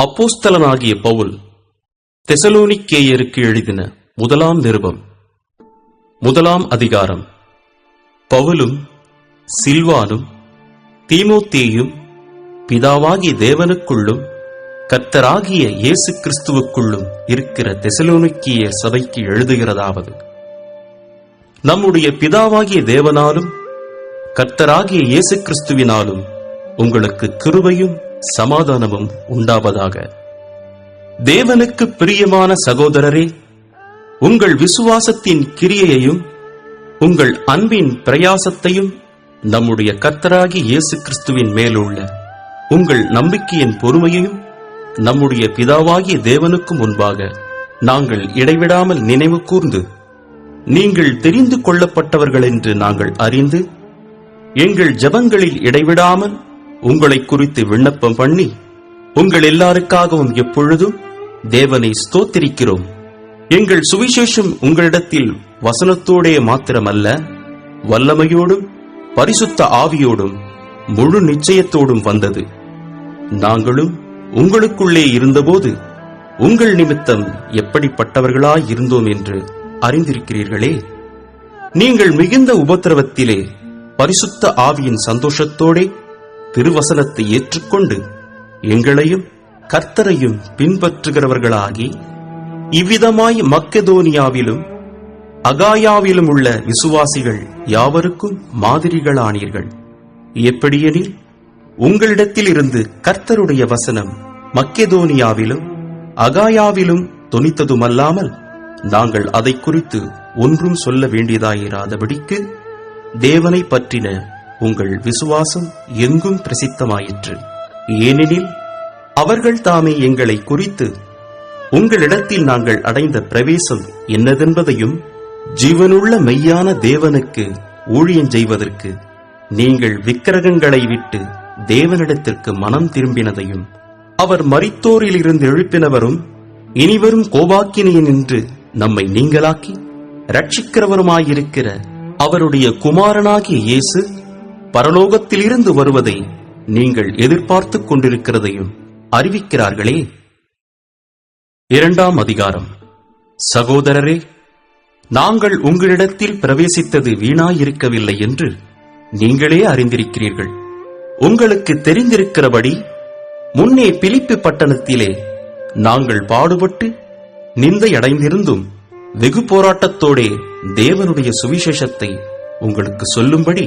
அப்போஸ்தலனாகிய பவுல் தெசலோனிக்கேயருக்கு எழுதின முதலாம் நிருபம் 1ஆம் அதிகாரம். பவுலும் சில்வானும் தீமோத்தேயும் பிதாவாகிய தேவனுக்குள்ளும் கர்த்தராகிய இயேசு கிறிஸ்துவுக்குள்ளும் இருக்கிற தெசலோனிக்கேய சபைக்கு எழுதுகிறதாவது: நம்முடைய பிதாவாகிய தேவனாலும் கர்த்தராகிய இயேசு கிறிஸ்துவினாலும் உங்களுக்கு கிருபையும் சமாதானமும் உண்டாவதாக. தேவனுக்கு பிரியமான சகோதரரே, உங்கள் விசுவாசத்தின் கிரியையையும் உங்கள் அன்பின் பிரயாசத்தையும் நம்முடைய கர்த்தராகிய இயேசு கிறிஸ்துவின் மேலுள்ள உங்கள் நம்பிக்கையின் பொறுமையையும் நம்முடைய பிதாவாகிய தேவனுக்கு முன்பாக நாங்கள் இடைவிடாமல் நினைவு கூர்ந்து, நீங்கள் தெரிந்து கொள்ளப்பட்டவர்கள் என்று நாங்கள் அறிந்து, எங்கள் ஜெபங்களில் இடைவிடாமல் உங்களை குறித்து விண்ணப்பம் பண்ணி, உங்கள் எல்லாருக்காகவும் எப்பொழுதும் தேவனை ஸ்தோத்திரிக்கிறோம். எங்கள் சுவிசேஷம் உங்களிடத்தில் வசனத்தோடே மாத்திரமல்ல, வல்லமையோடும் பரிசுத்த ஆவியோடும் முழு நிச்சயத்தோடும் வந்தது. நாங்களும் உங்களுக்குள்ளே இருந்தபோது உங்கள் நிமித்தம் எப்படிப்பட்டவர்களாய் இருந்தோம் என்று அறிந்திருக்கிறீர்களே. நீங்கள் மிகுந்த உபத்திரவத்திலே பரிசுத்த ஆவியின் சந்தோஷத்தோடே திருவசனத்தை ஏற்றுக்கொண்டு எங்களையும் கர்த்தரையும் பின்பற்றுகிறவர்களாகி, இவ்விதமாய் மக்கெதோனியாவிலும் அகாயாவிலும் உள்ள விசுவாசிகள் யாவருக்கும் மாதிரிகளானீர்கள். எப்படியெனில், உங்களிடத்தில் இருந்து கர்த்தருடைய வசனம் மக்கெதோனியாவிலும் அகாயாவிலும் தொனித்ததுமல்லாமல், நாங்கள் அதை குறித்து ஒன்றும் சொல்ல வேண்டியதாயிராதபடிக்கு தேவனை பற்றின உங்கள் விசுவாசம் எங்கும் பிரசித்தமாயிற்று. ஏனெனில், அவர்கள் தாமே எங்களை குறித்து உங்களிடத்தில் நாங்கள் அடைந்த பிரவேசம் என்னதென்பதையும், ஜீவனுள்ள மெய்யான தேவனுக்கு ஊழியம் செய்வதற்கு நீங்கள் விக்கிரகங்களை விட்டு தேவனிடத்திற்கு மனம் திரும்பினதையும், அவர் மரித்தோரிலிருந்து எழுப்பினவரும் இனிவரும் கோபாக்கினியனின்று நம்மை நீங்களாக்கி ரட்சிக்கிறவருமாயிருக்கிற அவருடைய குமாரனாகிய இயேசு பரலோகத்திலிருந்து வருவதை நீங்கள் எதிர்பார்த்துக் கொண்டிருக்கிறதையும் அறிவிக்கிறார்களே. 2ஆம் அதிகாரம். சகோதரரே, நாங்கள் உங்களிடத்தில் பிரவேசித்தது வீணாயிருக்கவில்லை என்று நீங்களே அறிந்திருக்கிறீர்கள். உங்களுக்கு தெரிந்திருக்கிறபடி முன்னே பிலிப்பி பட்டணத்திலே நாங்கள் பாடுபட்டு நிந்தையடைந்திருந்தும் வெகு போராட்டத்தோடே தேவனுடைய சுவிசேஷத்தை உங்களுக்கு சொல்லும்படி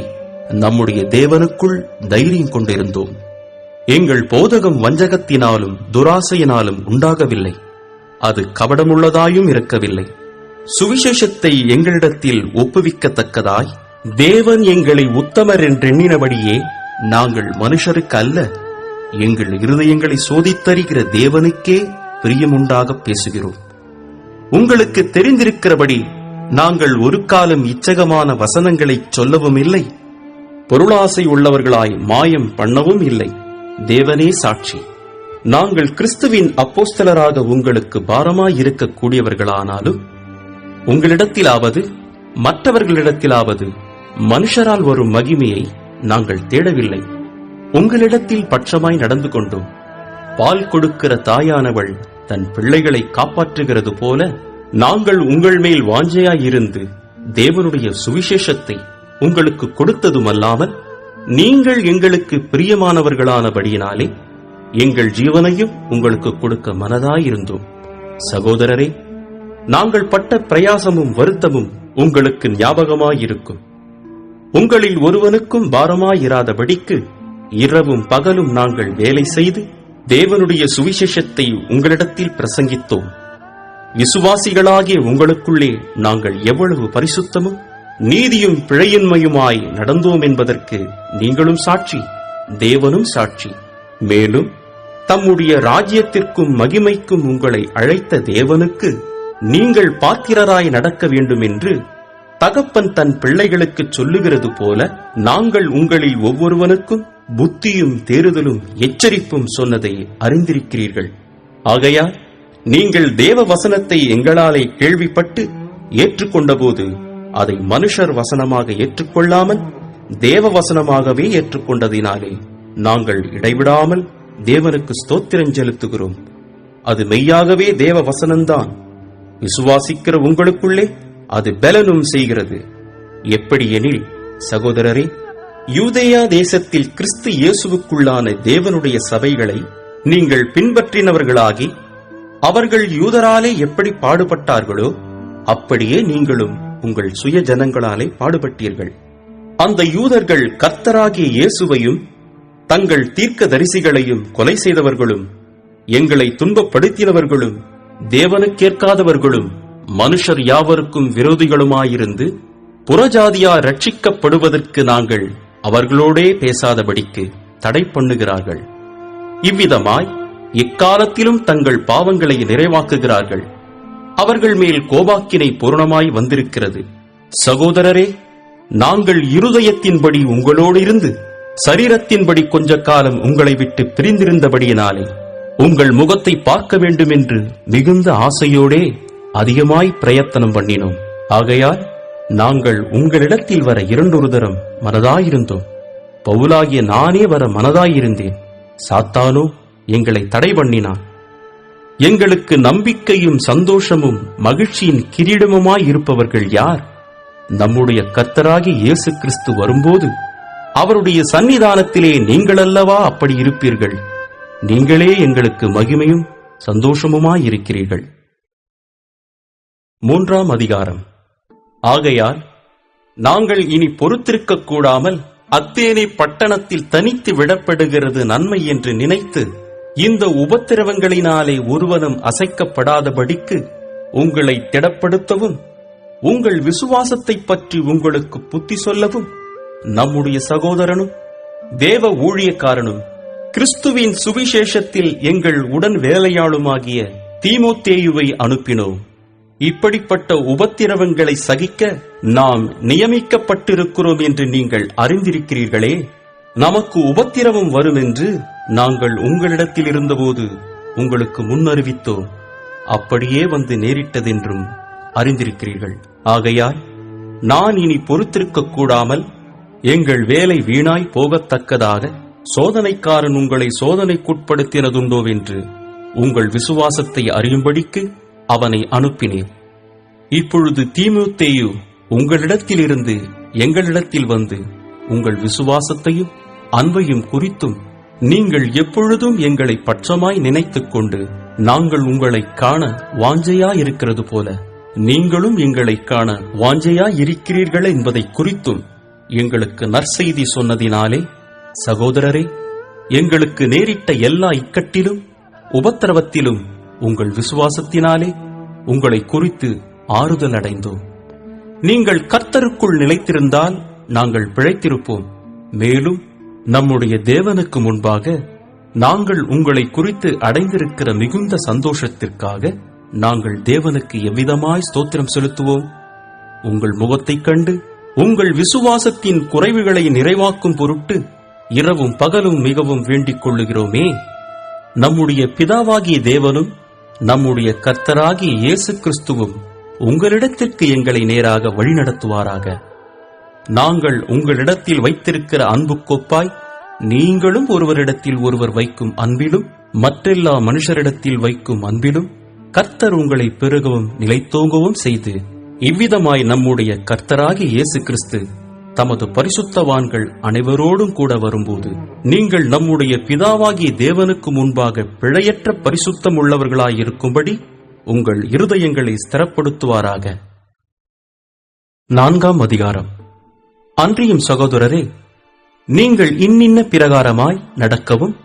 நம்முடைய தேவனுக்குள் தைரியம் கொண்டிருந்தோம். எங்கள் போதகம் வஞ்சகத்தினாலும் துராசையினாலும் உண்டாகவில்லை, அது கபடமுள்ளதாயும் இருக்கவில்லை. சுவிசேஷத்தை எங்களிடத்தில் ஒப்புவிக்கத்தக்கதாய் தேவன் எங்களை உத்தமர் என்றெண்ணினபடியே நாங்கள் மனுஷருக்கு அல்ல, எங்கள் இருதயங்களை சோதித்தறிகிற தேவனுக்கே பிரியமுண்டாக பேசுகிறோம். உங்களுக்கு தெரிந்திருக்கிறபடி நாங்கள் ஒரு காலம் இச்சகமான வசனங்களை சொல்லவும் இல்லை, பொருளாசை உள்ளவர்களாய் மாயம் பண்ணவும் இல்லை. தேவனே சாட்சி, நாங்கள் கிறிஸ்துவின் அப்போஸ்தலராக உங்களுக்கு பாரமாயிருக்கக்கூடியவர்களானாலும், உங்களிடத்திலாவது மற்றவர்களிடத்திலாவது மனுஷரால் வரும் மகிமையை நாங்கள் தேடவில்லை. உங்களிடத்தில் பட்சமாய் நடந்து கொண்டோம். பால் கொடுக்கிற தாயானவள் தன் பிள்ளைகளை காப்பாற்றுகிறது போல, நாங்கள் உங்கள் மேல் வாஞ்சையாயிருந்து தேவனுடைய சுவிசேஷத்தை உங்களுக்கு கொடுத்ததுமல்லாமல், நீங்கள் எங்களுக்கு பிரியமானவர்களானபடியினாலே எங்கள் ஜீவனையும் உங்களுக்கு கொடுக்க மனதாயிருந்தோம். சகோதரரே, நாங்கள் பட்ட பிரயாசமும் வருத்தமும் உங்களுக்கு ஞாபகமாயிருக்கும். உங்களில் ஒருவனுக்கும் பாரமாயிராதபடிக்கு இரவும் பகலும் நாங்கள் வேலை செய்து தேவனுடைய சுவிசேஷத்தை உங்களிடத்தில் பிரசங்கித்தோம். விசுவாசிகளாகிய உங்களுக்குள்ளே நாங்கள் எவ்வளவு பரிசுத்தமும் நீதியும் பிழையின்மையுமாய் நடந்தோம் என்பதற்கு நீங்களும் சாட்சி, தேவனும் சாட்சி. மேலும் தம்முடைய ராஜ்யத்திற்கும் மகிமைக்கும் உங்களை அழைத்த தேவனுக்கு நீங்கள் பாத்திரராய் நடக்க வேண்டும் என்று தகப்பன் தன் பிள்ளைகளுக்கு சொல்லுகிறது போல, நாங்கள் உங்களில் ஒவ்வொருவனுக்கும் புத்தியும் தேறுதலும் எச்சரிப்பும் சொன்னதை அறிந்திருக்கிறீர்கள். ஆகையால் நீங்கள் தேவ வசனத்தை எங்களாலே கேள்விப்பட்டு ஏற்றுக்கொண்டபோது அதை மனுஷர் வசனமாக ஏற்றுக்கொள்ளாமல் தேவ வசனமாகவே ஏற்றுக்கொண்டதினாலே நாங்கள் இடைவிடாமல் தேவனுக்கு ஸ்தோத்திரம் செலுத்துகிறோம். அது மெய்யாகவே தேவ வசனம்தான். விசுவாசிக்கிற உங்களுக்குள்ளே அது பலனும் செய்கிறது. எப்படி எனில், சகோதரரே, யூதேயா தேசத்தில் கிறிஸ்து இயேசுவுக்குள்ளான தேவனுடைய சபைகளை நீங்கள் பின்பற்றினவர்களாகி, அவர்கள் யூதராலே எப்படி பாடுபட்டார்களோ அப்படியே நீங்களும் உங்கள் சுய ஜனங்களாலே பாடுபட்டீர்கள். அந்த யூதர்கள் கர்த்தராகிய இயேசுவையும் தங்கள் தீர்க்க தரிசிகளையும் கொலை செய்தவர்களும், எங்களை துன்பப்படுத்தினவர்களும், தேவனுக்கேற்காதவர்களும், மனுஷர் யாவருக்கும் விரோதிகளுமாயிருந்து புறஜாதியார் ரட்சிக்கப்படுவதற்கு நாங்கள் அவர்களோடே பேசாதபடிக்கு தடை பண்ணுகிறார்கள். இவ்விதமாய் எக்காலத்திலும் தங்கள் பாவங்களை நிறைவாக்குகிறார்கள். அவர்கள் மேல் கோபாக்கினை பூரணமாய் வந்திருக்கிறது. சகோதரரே, நாங்கள் இருதயத்தின்படி உங்களோடு இருந்து சரீரத்தின்படி கொஞ்ச காலம் உங்களை விட்டு பிரிந்திருந்தபடியினாலே உங்கள் முகத்தை பார்க்க வேண்டும் என்று மிகுந்த ஆசையோடே அதிகமாய் பிரயத்தனம் பண்ணினோம். ஆகையால் நாங்கள் உங்களிடத்தில் வர 2 தரம் மனதாயிருந்தோம். பவுலாகிய நானே வர மனதாயிருந்தேன். சாத்தானோ எங்களை தடை பண்ணினான். எங்களுக்கு நம்பிக்கையும் சந்தோஷமும் மகிழ்ச்சியின் கிரீடமுமாயிருப்பவர்கள் யார்? நம்முடைய கர்த்தராகிய இயேசு கிறிஸ்து வரும்போது அவருடைய சன்னிதானத்திலே நீங்களல்லவா அப்படி இருப்பீர்கள். நீங்களே எங்களுக்கு மகிமையும் சந்தோஷமுமாயிருக்கிறீர்கள். 3ஆம் அதிகாரம். ஆகையால் நாங்கள் இனி பொறுத்திருக்க கூடாமல் அத்தேனை பட்டணத்தில் தனித்து விடப்படுகிறது நன்மை என்று நினைத்து, இந்த உபத்திரவங்களினாலே ஒருவனும் அசைக்கப்படாதபடிக்கு உங்களை திடப்படுத்தவும், உங்கள் விசுவாசத்தை பற்றி உங்களுக்கு புத்தி சொல்லவும், நம்முடைய சகோதரனும் தேவ ஊழியக்காரனும் கிறிஸ்துவின் சுவிசேஷத்தில் எங்கள் உடன் வேலையாளுமாகிய தீமோத்தேயுவை அனுப்பினோம். இப்படிப்பட்ட உபத்திரவங்களை சகிக்க நாம் நியமிக்கப்பட்டிருக்கிறோம் என்று நீங்கள் அறிந்திருக்கிறீர்களே. நமக்கு உபத்திரவம் வரும் என்று நாங்கள் உங்களிடத்தில் இருந்தபோது உங்களுக்கு முன்னறிவித்தோம். அப்படியே வந்து நேரிட்டதென்றும் அறிந்திருக்கிறீர்கள். ஆகையால் நான் இனி பொறுத்திருக்க கூடாமல் எங்கள் வேலை வீணாய் போகத்தக்கதாக சோதனைக்காரன் உங்களை சோதனைக்குட்படுத்தினதுண்டோவென்று உங்கள் விசுவாசத்தை அறியும்படிக்கு அவனை அனுப்பினேன். இப்பொழுது தீமோத்தேயு உங்களிடத்திலிருந்து எங்களிடத்தில் வந்து உங்கள் விசுவாசத்தையும் அன்பையும் குறித்தும் நீங்கள் எப்பொழுதும் எங்களை பட்சமாய் நினைத்துக் கொண்டு, நாங்கள் உங்களை காண வாஞ்சையாயிருக்கிறது போல நீங்களும் எங்களை காண வாஞ்சையாயிருக்கிறீர்கள் என்பதை குறித்தும் எங்களுக்கு நற்செய்தி சொன்னதினாலே, சகோதரரே, எங்களுக்கு நேரிட்ட எல்லா இக்கட்டிலும் உபத்திரவத்திலும் உங்கள் விசுவாசத்தினாலே உங்களை குறித்து ஆறுதல் அடைந்தோம். நீங்கள் கர்த்தருக்குள் நிலைத்திருந்தால் நாங்கள் பிழைத்திருப்போம். மேலும் நம்முடைய தேவனுக்கு முன்பாக நாங்கள் உங்களை குறித்து அடைந்திருக்கிற மிகுந்த சந்தோஷத்திற்காக நாங்கள் தேவனுக்கு எவ்விதமாய் ஸ்தோத்திரம் செலுத்துவோம்? உங்கள் முகத்தைக் கண்டு உங்கள் விசுவாசத்தின் குறைவுகளை நிறைவாக்கும் பொருட்டு இரவும் பகலும் மிகவும் வேண்டிக் கொள்ளுகிறோமே. நம்முடைய பிதாவாகிய தேவனும் நம்முடைய கர்த்தராகிய இயேசு கிறிஸ்துவும் உங்களிடத்திற்கு எங்களை நேராக வழிநடத்துவாராக. நாங்கள் உங்களிடத்தில் வைத்திருக்கிற அன்பு கோப்பாய் நீங்களும் ஒருவரிடத்தில் ஒருவர் வைக்கும் அன்பிலும் மற்றெல்லா மனுஷரிடத்தில் வைக்கும் அன்பிலும் கர்த்தர் உங்களை பெருகவும் நிலைத்தோங்கவும் செய்து, இவ்விதமாய் நம்முடைய கர்த்தராகிய இயேசு கிறிஸ்து தமது பரிசுத்தவான்கள் அனைவரோடும் கூட வரும்போது நீங்கள் நம்முடைய பிதாவாகிய தேவனுக்கு முன்பாக பிழையற்ற பரிசுத்தம் உள்ளவர்களாயிருக்கும்படி உங்கள் இருதயங்களை ஸ்திரப்படுத்துவாராக. 4ஆம் அதிகாரம். அன்றியும் சகோதரரே, நீங்கள் இன்னின்ன பிரகாரமாய் நடக்கவும்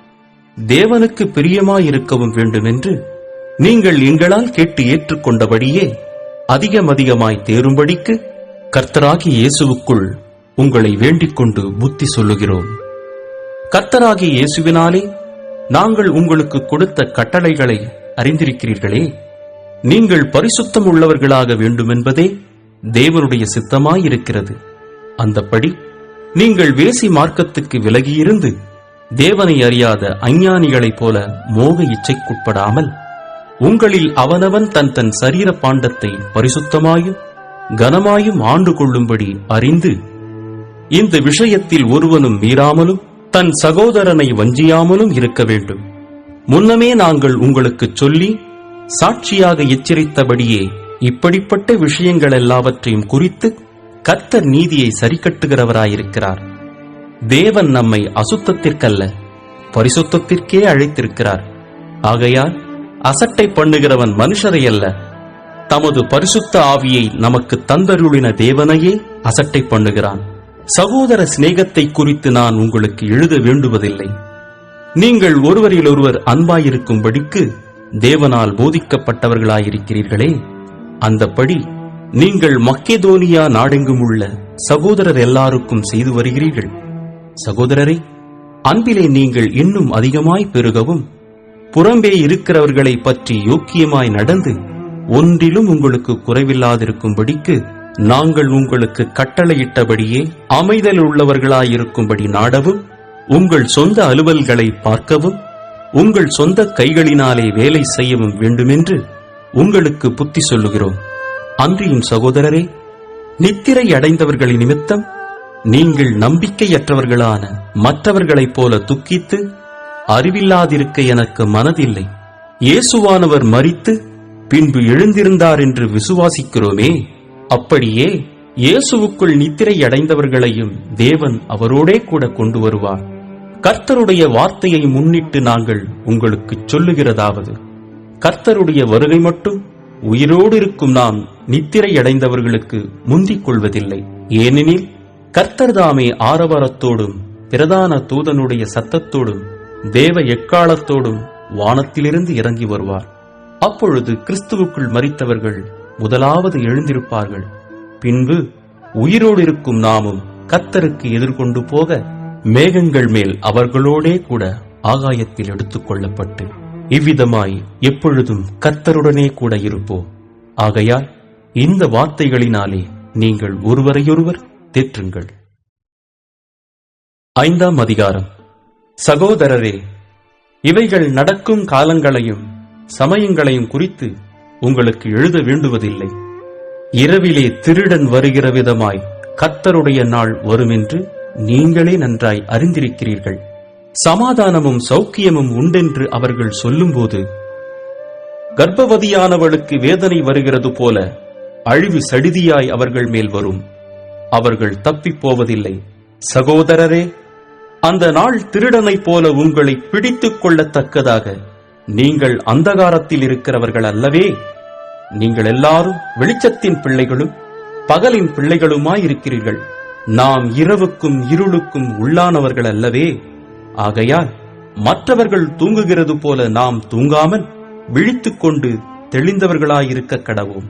தேவனுக்கு பிரியமாயிருக்கவும் வேண்டுமென்று நீங்கள் எங்களால் கேட்டு ஏற்றுக்கொண்டபடியே அதிகமாய் தேரும்படிக்கு கர்த்தராகிய இயேசுவுக்குள் உங்களை வேண்டிக் கொண்டு புத்தி சொல்லுகிறோம். கர்த்தராகிய இயேசுவினாலே நாங்கள் உங்களுக்கு கொடுத்த கட்டளைகளை அறிந்திருக்கிறீர்களே. நீங்கள் பரிசுத்தம் உள்ளவர்களாக வேண்டுமென்பதே தேவனுடைய சித்தமாயிருக்கிறது. அந்தப்படி நீங்கள் வேசி மார்க்கத்துக்கு விலகியிருந்து தேவனை அறியாத அஞ்ஞானிகளைப் போல மோக இச்சைக்குட்படாமல், உங்களில் அவனவன் தன் தன் சரீர பாண்டத்தை பரிசுத்தமாயும் கனமாயும் ஆண்டு கொள்ளும்படி அறிந்து, இந்த விஷயத்தில் ஒருவனும் மீறாமலும் தன் சகோதரனை வஞ்சியாமலும் இருக்க வேண்டும். முன்னமே நாங்கள் உங்களுக்குச் சொல்லி சாட்சியாக எச்சரித்தபடியே இப்படிப்பட்ட விஷயங்கள் எல்லாவற்றையும் குறித்து கர்த்தர் நீதியை சரிக்கட்டுகிறவராயிருக்கிறார். தேவன் நம்மை அசுத்தத்திற்கல்ல பரிசுத்தத்திற்கே அழைத்திருக்கிறார். ஆகையால் அசட்டை பண்ணுகிறவன் மனுஷரை அல்ல, தமது பரிசுத்த ஆவியை நமக்கு தந்தருளின தேவனையே அசட்டை பண்ணுகிறான். சகோதர சிநேகத்தை குறித்து நான் உங்களுக்கு எழுத வேண்டுவதில்லை. நீங்கள் ஒருவரிலொருவர் அன்பாயிருக்கும்படிக்கு தேவனால் போதிக்கப்பட்டவர்களாயிருக்கிறீர்களே, அந்தப்படி நீங்கள் மக்கெதோனியா நாடெங்கும் உள்ள சகோதரர் எல்லாருக்கும் செய்து வருகிறீர்கள். சகோதரரே, அன்பிலே நீங்கள் இன்னும் அதிகமாய் பெருகவும், புறம்பே இருக்கிறவர்களை பற்றி யோக்கியமாய் நடந்து ஒன்றிலும் உங்களுக்கு குறைவில்லாதிருக்கும்படிக்கு நாங்கள் உங்களுக்கு கட்டளையிட்டபடியே அமைதல் உள்ளவர்களாயிருக்கும்படி நாடவும், உங்கள் சொந்த அலுவல்களை பார்க்கவும், உங்கள் சொந்த கைகளினாலே வேலை செய்யவும் வேண்டுமென்று உங்களுக்கு புத்தி சொல்லுகிறோம். அன்றியும் சகோதரரே, நித்திரை அடைந்தவர்களின் நிமித்தம் நீங்கள் நம்பிக்கையற்றவர்களான மற்றவர்களைப் போல துக்கித்து அறிவில்லாதிருக்க எனக்கு மனதில்லை. இயேசுவானவர் மரித்து பின்பு எழுந்திருந்தார் என்று விசுவாசிக்கிறோமே, அப்படியே இயேசுவுக்குள் நித்திரை அடைந்தவர்களையும் தேவன் அவரோடே கூட கொண்டு வருவார். கர்த்தருடைய வார்த்தையை முன்னிட்டு நாங்கள் உங்களுக்கு சொல்லுகிறதாவது, கர்த்தருடைய வருகை மட்டும் உயிரோடு இருக்கும் நாம் நித்திரை அடைந்தவர்களுக்கு முந்திக் கொள்வதில்லை. ஏனெனில் கர்த்தர் தாமே ஆரவாரத்தோடும் பிரதான தூதனுடைய சத்தத்தோடும் தேவ எக்காலத்தோடும் வானத்திலிருந்து இறங்கி வருவார். அப்பொழுது கிறிஸ்துவுக்குள் மரித்தவர்கள் முதலாவது எழுந்திருப்பார்கள். பின்பு உயிரோடு இருக்கும் நாமும் கர்த்தருக்கு எதிர்கொண்டு போக மேகங்கள் மேல் அவர்களோடே கூட ஆகாயத்தில் எடுத்துக் கொள்ளப்பட்டு இவ்விதமாய் எப்பொழுதும் கர்த்தருடனே கூட இருப்போம். ஆகையால் இந்த வார்த்தைகளினாலே நீங்கள் ஒருவரையொருவர் தேற்றுங்கள். 5ஆம் அதிகாரம். சகோதரரே, இவைகள் நடக்கும் காலங்களையும் சமயங்களையும் குறித்து உங்களுக்கு எழுத வேண்டுவதில்லை. இரவிலே திருடன் வருகிற விதமாய் கர்த்தருடைய நாள் வருமென்று நீங்களே நன்றாய் அறிந்திருக்கிறீர்கள். சமாதானமும் சௌக்கியமும் உண்டென்று அவர்கள் சொல்லும்போது கர்ப்பவதியானவளுக்கு வேதனை வருகிறது போல அழிவு சடிதியாய் அவர்கள் மேல் வரும். அவர்கள் தப்பிப் போவதில்லை. சகோதரரே, அந்த நாள் திருடனைப் போல உங்களை பிடித்துக் கொள்ளத்தக்கதாக நீங்கள் அந்தகாரத்தில் இருக்கிறவர்கள் அல்லவே. நீங்கள் எல்லாரும் வெளிச்சத்தின் பிள்ளைகளும் பகலின் பிள்ளைகளுமாயிருக்கிறீர்கள். நாம் இரவுக்கும் இருளுக்கும் உள்ளானவர்கள் அல்லவே. ஆகையால் மற்றவர்கள் தூங்குகிறது போல நாம் தூங்காமல் விழித்துக் கொண்டு தெளிந்தவர்களாயிருக்க கடவோம்.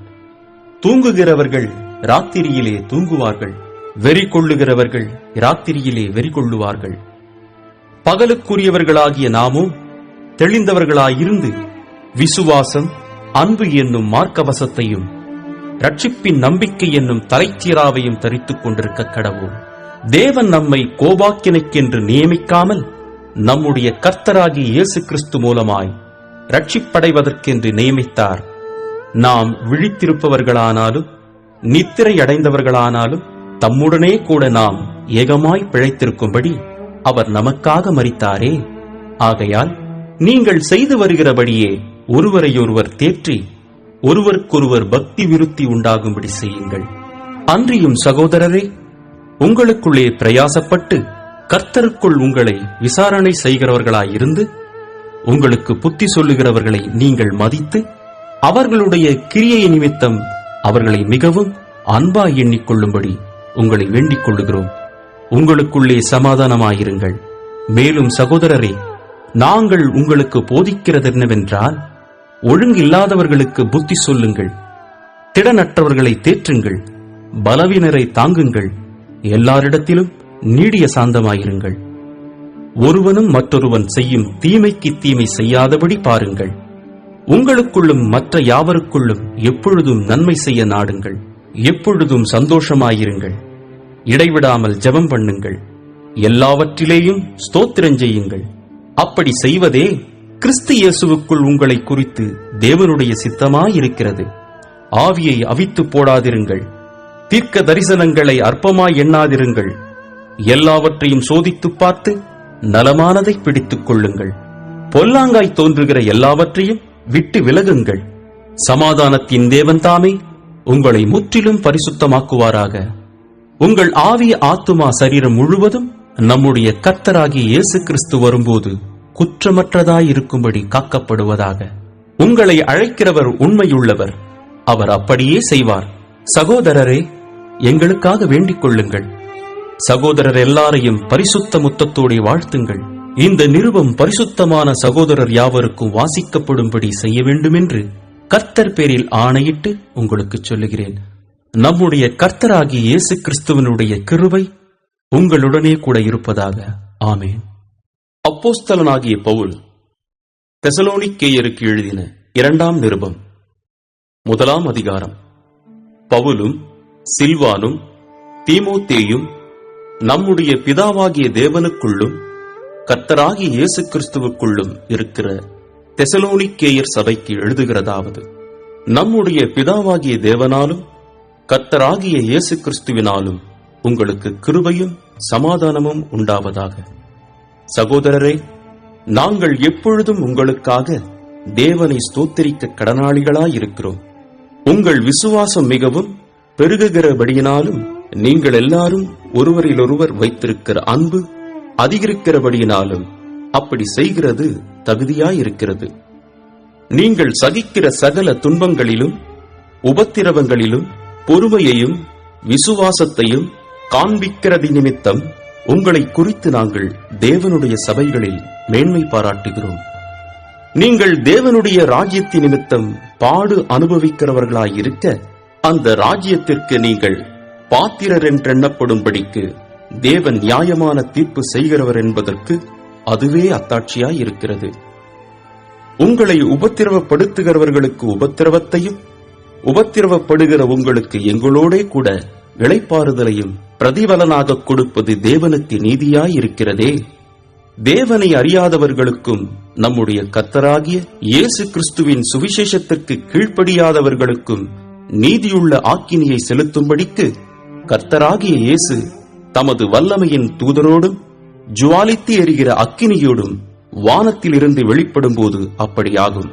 தூங்குகிறவர்கள் ராத்திரியிலே தூங்குவார்கள், வெறி கொள்ளுகிறவர்கள் ராத்திரியிலே வெறி கொள்ளுவார்கள். பகலுக்குரியவர்களாகிய நாமும் தெளிந்தவர்களாயிருந்து விசுவாசம், அன்பு என்னும் மார்க்கவசத்தையும் ரட்சிப்பின் நம்பிக்கை என்னும் தலைச்சீராவையும் தரித்துக் கொண்டிருக்க கடவோம். தேவன் நம்மை கோபாக்கினைக்கென்று நியமிக்காமல் நம்முடைய கர்த்தராகிய இயேசு கிறிஸ்து மூலமாய் ரட்சிப்படைவதற்கென்று நியமித்தார். நாம் விழித்திருப்பவர்களானாலும் நித்திரை அடைந்தவர்களானாலும் தம்முடனே கூட நாம் ஏகமாய் பிழைத்திருக்கும்படி அவர் நமக்காக மரித்தாரே. ஆகையால் நீங்கள் செய்து வருகிறபடியே ஒருவரையொருவர் தேற்றி ஒருவருக்கொருவர் பக்தி விருத்தி உண்டாகும்படி செய்யுங்கள். அன்றியும் சகோதரரே, உங்களுக்குள்ளே பிரயாசப்பட்டு கர்த்தருக்குள் உங்களை விசாரணை செய்கிறவர்களாயிருந்து உங்களுக்கு புத்தி சொல்லுகிறவர்களை நீங்கள் மதித்து அவர்களுடைய கிரியை நிமித்தம் அவர்களை மிகவும் அன்பாய் எண்ணிக்கொள்ளும்படி உங்களை வேண்டிக் கொள்ளுகிறோம். உங்களுக்குள்ளே சமாதானமாயிருங்கள். மேலும் சகோதரரே, நாங்கள் உங்களுக்கு போதிக்கிறதென்னவென்றால், ஒழுங்கில்லாதவர்களுக்கு புத்தி சொல்லுங்கள், திடனற்றவர்களை தேற்றுங்கள், பலவீனரை தாங்குங்கள், எல்லாரிடத்திலும் நீடிய சாந்தமாயிருங்கள். ஒருவனும் மற்றொருவன் செய்யும் தீமைக்கு தீமை செய்யாதபடி பாருங்கள். உங்களுக்குள்ளும் மற்ற யாவருக்குள்ளும் எப்பொழுதும் நன்மை செய்ய நாடுங்கள். எப்பொழுதும் சந்தோஷமாயிருங்கள். இடைவிடாமல் ஜெபம் பண்ணுங்கள். எல்லாவற்றிலேயும் ஸ்தோத்திரம் செய்யுங்கள். அப்படி செய்வதே கிறிஸ்து இயேசுவுக்குள் உங்களை குறித்து தேவனுடைய சித்தமாயிருக்கிறது. ஆவியை அவித்து போடாதிருங்கள். தீர்க்க தரிசனங்களை அற்பமாய் எண்ணாதிருங்கள். எல்லாவற்றையும் சோதித்துப் பார்த்து நலமானதை பிடித்துக் கொள்ளுங்கள். பொல்லாங்காய் தோன்றுகிற எல்லாவற்றையும் விட்டு விலகுங்கள். சமாதானத்தின் தேவன் தாமே உங்களை முற்றிலும் பரிசுத்தமாக்குவாராக. உங்கள் ஆவி, ஆத்துமா, சரீரம் முழுவதும் நம்முடைய கர்த்தராகிய இயேசு கிறிஸ்து வரும்போது குற்றமற்றதாயிருக்கும்படி காக்கப்படுவதாக. உங்களை அழைக்கிறவர் உண்மையுள்ளவர், அவர் அப்படியே செய்வார். சகோதரரே, எங்களுக்காக வேண்டிக் கொள்ளுங்கள். சகோதரர் எல்லாரையும் பரிசுத்த முத்தத்தோടെ வாழ்த்துங்கள். இந்த நிருபம் பரிசுத்தமான சகோதரர் யாவருக்கும் வாசிக்கப்படும்படி செய்ய வேண்டுமென்று கர்த்தர் பேரில் ஆணையிட்டு உங்களுக்கு சொல்லுகிறேன். நம்முடைய கர்த்தராகிய இயேசு கிறிஸ்துவனுடைய கிருபை உங்களுடனே கூட இருப்பதாக. ஆமென். அப்போஸ்தலனாகிய பவுல் தெசலோனிக்கேயருக்கு எழுதின 2ஆம் நிருபம் 1ஆம் அதிகாரம். பவுலும் சில்வானும் தீமோத்தேயும் நம்முடைய பிதாவாகிய தேவனுக்குள்ளும் கர்த்தராகிய இயேசு கிறிஸ்துவுக்குள்ளும் இருக்கிற தெசலோனிக்கேயர் சபைக்கு எழுதுகிறதாவது: நம்முடைய பிதாவாகிய தேவனாலும் கர்த்தராகிய இயேசு கிறிஸ்துவினாலும் உங்களுக்கு கிருபையும் சமாதானமும் உண்டாவதாக. சகோதரரே, நாங்கள் எப்பொழுதும் உங்களுக்காக தேவனை ஸ்தோத்திரிக்க கடனாளிகளாயிருக்கிறோம். உங்கள் விசுவாசம் மிகவும் பெருகுகிறபடியினாலும் நீங்கள் எல்லாரும் ஒருவரிலொருவர் வைத்திருக்கிற அன்பு அதிகரிக்கிறபடியினாலும் அப்படி செய்கிறது தகுதியாயிருக்கிறது. நீங்கள் சகிக்கிற சகல துன்பங்களிலும் உபத்திரவங்களிலும் பொறுமையையும் விசுவாசத்தையும் காண்பிக்கிறது நிமித்தம் உங்களை குறித்து நாங்கள் தேவனுடைய சபைகளில் மேன்மை பாராட்டுகிறோம். நீங்கள் தேவனுடைய ராஜ்யத்தின் நிமித்தம் பாடு அனுபவிக்கிறவர்களாயிருக்க அந்த ராஜ்யத்திற்கு நீங்கள் பாத்திரர் என்றெண்ணப்படும்படிக்கு தேவன் நியாயமான தீர்ப்பு செய்கிறவர் என்பதற்கு அதுவே அத்தாட்சியாயிருக்கிறது. உங்களை உபத்திரவப்படுத்துகிறவர்களுக்கு உபத்திரவத்தையும் உபத்திரவப்படுகிற உங்களுக்கு எங்களோடே கூட இளைப்பாறுதலையும் பிரதிபலனாக கொடுப்பது தேவனுக்கு நீதியாயிருக்கிறதே. தேவனை அறியாதவர்களுக்கும் நம்முடைய கர்த்தராகிய இயேசு கிறிஸ்துவின் சுவிசேஷத்திற்கு கீழ்ப்படியாதவர்களுக்கும் நீதியுள்ள ஆக்கினியை செலுத்தும்படிக்கு கர்த்தராகிய இயேசு தமது வல்லமையின் தூதரோடும் ஜுவாலித்து எரிகிற அக்கினியோடும் வானத்திலிருந்து வெளிப்படும் போது அப்படியாகும்.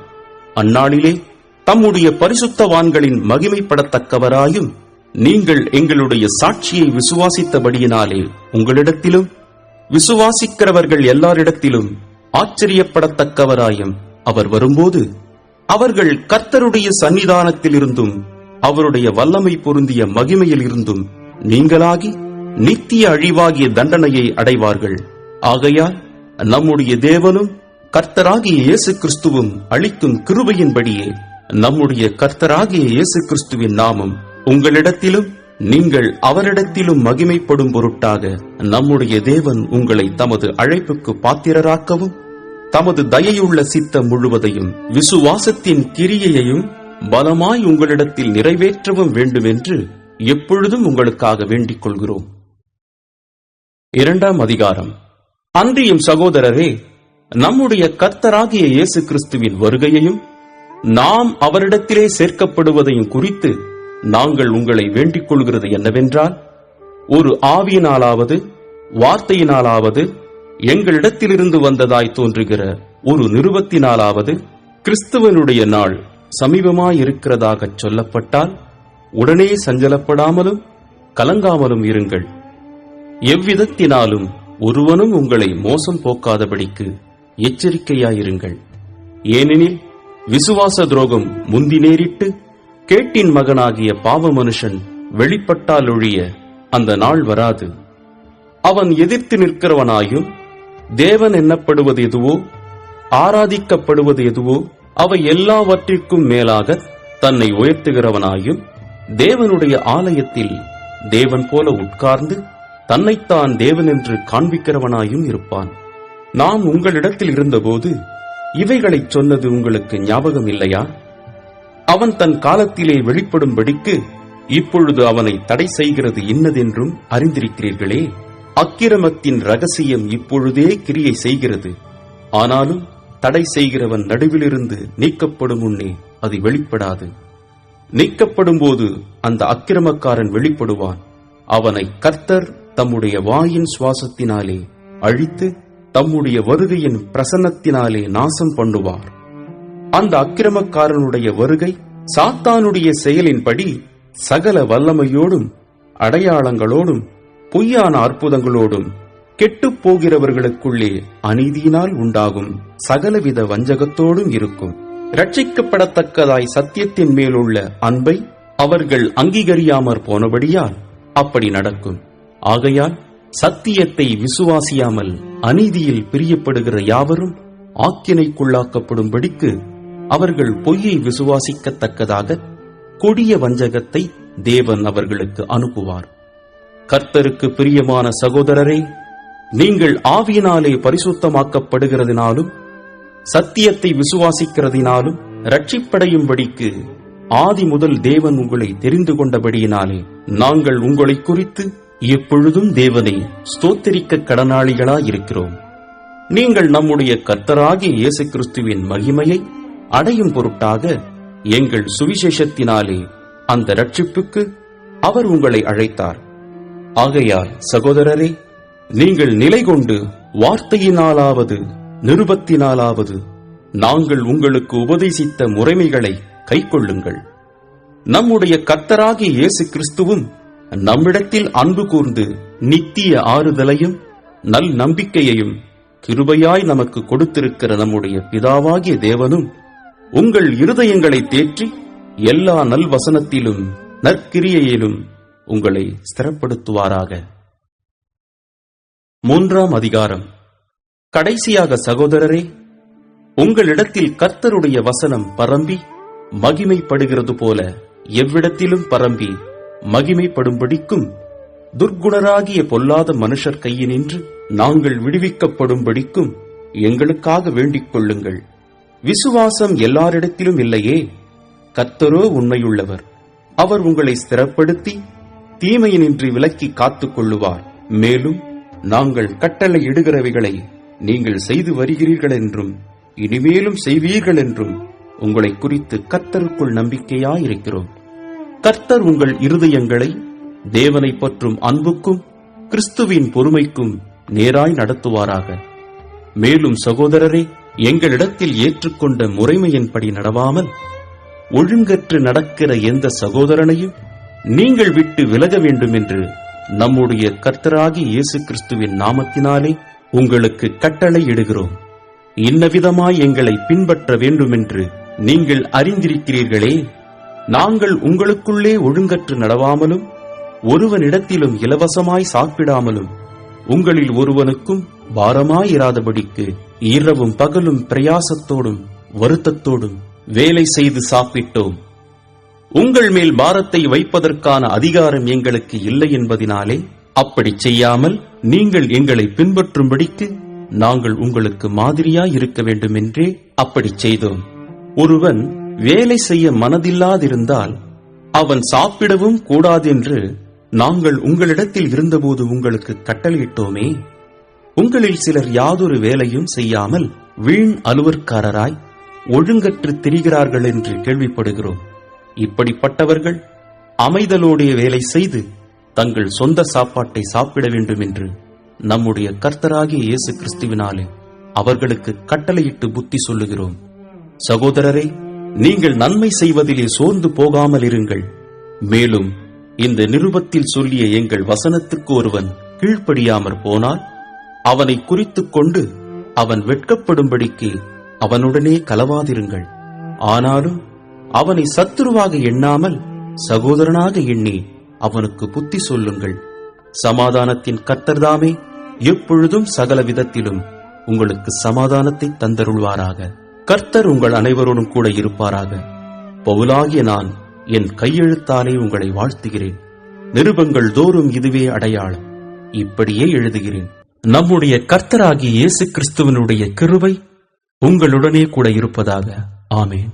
அந்நாளிலே தம்முடைய பரிசுத்தவான்களின் மகிமைப்படத்தக்கவராயும் நீங்கள் எங்களுடைய சாட்சியை விசுவாசித்தபடியினாலே உங்களிடத்திலும் விசுவாசிக்கிறவர்கள் எல்லாரிடத்திலும் ஆச்சரியப்படத்தக்கவராயும் அவர் வரும்போது அவர்கள் கர்த்தருடைய சன்னிதானத்திலிருந்தும் அவருடைய வல்லமை பொருந்திய மகிமையில் இருந்தும் நீங்களாகி நித்திய அழிவாகிய தண்டனையை அடைவார்கள். ஆகையால் நம்முடைய தேவனும் கர்த்தராகிய இயேசு கிறிஸ்துவும் அளிக்கும் கிருபையின்படியே நம்முடைய கர்த்தராகிய இயேசு கிறிஸ்துவின் நாமம் உங்களிடத்திலும் நீங்கள் அவரிடத்திலும் மகிமைப்படும் பொருட்டாக நம்முடைய தேவன் உங்களை தமது அழைப்புக்கு பாத்திரராக்கவும் தமது தயையுள்ள சித்தம் முழுவதையும் விசுவாசத்தின் கிரியையையும் பலமாய் உங்களிடத்தில் நிறைவேற்றவும் வேண்டுமென்று எப்பொழுதும் உங்களுக்காக வேண்டிக் கொள்கிறோம். 2ஆம் அதிகாரம். அன்றியும் சகோதரரே, நம்முடைய கர்த்தராகிய இயேசு கிறிஸ்துவின் வருகையையும் நாம் அவரிடத்திலே சேர்க்கப்படுவதையும் குறித்து நாங்கள் உங்களை வேண்டிக் கொள்கிறது என்னவென்றால், ஒரு ஆவியினாலாவது வார்த்தையினாலாவது எங்களிடத்திலிருந்து வந்ததாய் தோன்றுகிற ஒரு நிருபத்தினாலாவது கிறிஸ்துவனுடைய நாள் சமீபமாயிருக்கிறதாக சொல்லப்பட்டால் உடனே சஞ்சலப்படாமலும் கலங்காமலும் இருங்கள். எவ்விதத்தினாலும் ஒருவனும் உங்களை மோசம் போக்காதபடிக்கு எச்சரிக்கையாயிருங்கள். ஏனெனில் விசுவாச துரோகம் முந்தி நேரிட்டு கேட்டின் மகனாகிய பாவ மனுஷன் வெளிப்பட்டால் ஒழிய அந்த நாள் வராது. அவன் எதிர்த்து நிற்கிறவனாயும் தேவன் எண்ணப்படுவது எதுவோ ஆராதிக்கப்படுவது எதுவோ அவை எல்லாவற்றிற்கும் மேலாக தன்னை உயர்த்துகிறவனாயும் தேவனுடைய ஆலயத்தில் தேவன் போல உட்கார்ந்து தன்னைத்தான் தேவன் என்று காண்பிக்கிறவனாயும் இருப்பான். நான் உங்களிடத்தில் இருந்தபோது இவைகளைச் சொன்னது உங்களுக்கு ஞாபகம் இல்லையா? அவன் தன் காலத்திலே வெளிப்படும்படிக்கு இப்பொழுது அவனை தடை செய்கிறது இன்னதென்றும் அறிந்திருக்கிறீர்களே. அக்கிரமத்தின் ரகசியம் இப்பொழுதே கிரியை செய்கிறது. ஆனாலும் தடை செய்கிறவன் நடுவிலிருந்து நீக்கப்படும் முன்னே அது வெளிப்படாது. நீக்கப்படும் போது அந்த அக்கிரமக்காரன் வெளிப்படுவான். அவனை கர்த்தர் தம்முடைய வாயின் சுவாசத்தினாலே அழித்து தம்முடைய வருகையின் பிரசன்னத்தினாலே நாசம் பண்ணுவார். அந்த அக்கிரமக்காரனுடைய வருகை சாத்தானுடைய செயலின்படி சகல வல்லமையோடும் அடையாளங்களோடும் பொய்யான அற்புதங்களோடும் கெட்டுப் போகிறவர்களுக்குள்ளே அநீதியினால் உண்டாகும் சகலவித வஞ்சகத்தோடும் இருக்கும். இரட்சிக்கப்படத்தக்கதாய் சத்தியத்தின் மேலுள்ள அன்பை அவர்கள் அங்கீகரியாமற் போனபடியால் அப்படி நடக்கும். ஆகையால் சத்தியத்தை விசுவாசியாமல் அநீதியில் பிரியப்படுகிற யாவரும் ஆக்கினைக்குள்ளாக்கப்படும்படிக்கு அவர்கள் பொய்யை விசுவாசிக்கத்தக்கதாக கொடிய வஞ்சகத்தை தேவன் அவர்களுக்கு அனுப்புவார். கர்த்தருக்கு பிரியமான சகோதரரே, நீங்கள் ஆவியினாலே பரிசுத்தமாக்கப்படுகிறதினாலும் சத்தியத்தை விசுவாசிக்கிறதினாலும் இரட்சிப்படையும்படிக்கு ஆதி முதல் தேவன் உங்களை தெரிந்து கொண்டபடியினாலே நாங்கள் உங்களை குறித்து எப்பொழுதும் தேவனை ஸ்தோத்திரிக்க கடனாளிகளாயிருக்கிறோம். நீங்கள் நம்முடைய கர்த்தராகிய இயேசு கிறிஸ்துவின் மகிமையை அடையும் பொருட்டாக எங்கள் சுவிசேஷத்தினாலே அந்த இரட்சிப்புக்கு அவர் உங்களை அழைத்தார். ஆகையால் சகோதரரே, நீங்கள் நிலை கொண்டு வார்த்தையினாலாவது நிருபத்தினாலாவது நாங்கள் உங்களுக்கு உபதேசித்த முறைமைகளை கைக்கொள்ளுங்கள். நம்முடைய கர்த்தராகிய இயேசு கிறிஸ்துவும் நம்மிடத்தில் அன்பு கூர்ந்து நித்திய ஆறுதலையும் நல் நம்பிக்கையையும் கிருபையாய் நமக்கு கொடுத்திருக்கிற நம்முடைய பிதாவாகிய தேவனும் உங்கள் இருதயங்களை தேற்றி எல்லா நல்வசனத்திலும் நற்கிரியையிலும் உங்களை ஸ்திரப்படுத்துவாராக. 3ஆம் அதிகாரம். கடைசியாக சகோதரரே, உங்களிடத்தில் கர்த்தருடைய வசனம் பரம்பி மகிமைப்படுகிறது போல எவ்விடத்திலும் பரம்பி மகிமைப்படும்படிக்கும் துர்க்குணராகிய பொல்லாத மனுஷர் கையினின்று நாங்கள் விடுவிக்கப்படும்படிக்கும் எங்களுக்காக வேண்டிக் கொள்ளுங்கள். விசுவாசம் எல்லாரிடத்திலும் இல்லையே, கர்த்தரோ உண்மையுள்ளவர். அவர் உங்களை ஸ்திரப்படுத்தி தீமையினின்று விலக்கி காத்துக் கொள்ளுவார். மேலும் நாங்கள் கட்டளை இடுகிறவைகளை நீங்கள் செய்து வருகிறீர்கள் என்றும் இனிமேலும் செய்வீர்கள் என்றும் உங்களை குறித்து கர்த்தருக்குள் நம்பிக்கையாயிருக்கிறோம். கர்த்தர் உங்கள் இருதயங்களை தேவனை பற்றும் அன்புக்கும் கிறிஸ்துவின் பொறுமைக்கும் நேராய் நடத்துவாராக. மேலும் சகோதரரே, எங்களிடத்தில் ஏற்றுக்கொண்ட முறைமையின்படி நடவாமல் ஒழுங்கற்று நடக்கிற எந்த சகோதரனையும் நீங்கள் விட்டு விலக வேண்டும் என்று நம்முடைய கர்த்தராகிய இயேசு கிறிஸ்துவின் நாமத்தினாலே உங்களுக்கு கட்டளை இடுகிறோம். இன்னவிதமாய் எங்களை பின்பற்ற வேண்டுமென்று நீங்கள் அறிந்திருக்கிறீர்களே. நாங்கள் உங்களுக்குள்ளே ஒழுங்கற்று நடவாமலும் ஒருவனிடத்திலும் இலவசமாய் சாப்பிடாமலும் உங்களில் ஒருவனுக்கும் பாரமாயிராதபடிக்கு இரவும் பகலும் பிரயாசத்தோடும் வருத்தத்தோடும் வேலை செய்து சாப்பிட்டோம். உங்கள் மேல் பாரத்தை வைப்பதற்கான அதிகாரம் எங்களுக்கு இல்லை என்பதினாலே அப்படி செய்யாமல் நீங்கள் எங்களை பின்பற்றும்படிக்கு நாங்கள் உங்களுக்கு மாதிரியாய் இருக்க வேண்டுமென்றே அப்படி செய்தோம். ஒருவன் வேலை செய்ய மனதில்லாதிருந்தால் அவன் சாப்பிடவும் கூடாதென்று நாங்கள் உங்களிடத்தில் இருந்தபோது உங்களுக்கு கட்டளையிட்டோமே. உங்களில் சிலர் யாதொரு வேலையும் செய்யாமல் வீண் அலுவற்காரராய் ஒழுங்கற்று திரிகிறார்கள் என்று கேள்விப்படுகிறோம். இப்படிப்பட்டவர்கள் அமைதலோடைய வேலை செய்து தங்கள் சொந்த சாப்பாட்டை சாப்பிட வேண்டும் என்று நம்முடைய கர்த்தராகிய இயேசு கிறிஸ்துவினாலே அவர்களுக்கு கட்டளையிட்டு புத்தி சொல்லுகிறோம். சகோதரரே, நீங்கள் நன்மை செய்வதிலே சோர்ந்து போகாமல் இருங்கள். மேலும் இந்த நிருபத்தில் சொல்லிய எங்கள் வசனத்துக்கு ஒருவன் கீழ்ப்படியாமற் போனால் அவனை குறித்துக் கொண்டு அவன் வெட்கப்படும்படிக்கு அவனுடனே கலவாதிருங்கள். ஆனாலும் அவனை சத்துருவாக எண்ணாமல் சகோதரனாக எண்ணி அவனுக்கு புத்தி சொல்லுங்கள். சமாதானத்தின் கர்த்தர்தாமே எப்பொழுதும் சகல விதத்திலும் உங்களுக்கு சமாதானத்தை தந்தருள்வாராக. கர்த்தர் உங்கள் அனைவரோடும் கூட இருப்பாராக. பவுலாகிய நான் என் கையெழுத்தாலே உங்களை வாழ்த்துகிறேன். நிருபங்கள் தோறும் இதுவே அடையாளம். இப்படியே எழுதுகிறேன். நம்முடைய கர்த்தராகிய இயேசு கிறிஸ்துவனுடைய கிருபை உங்களுடனே கூட இருப்பதாக. ஆமென்.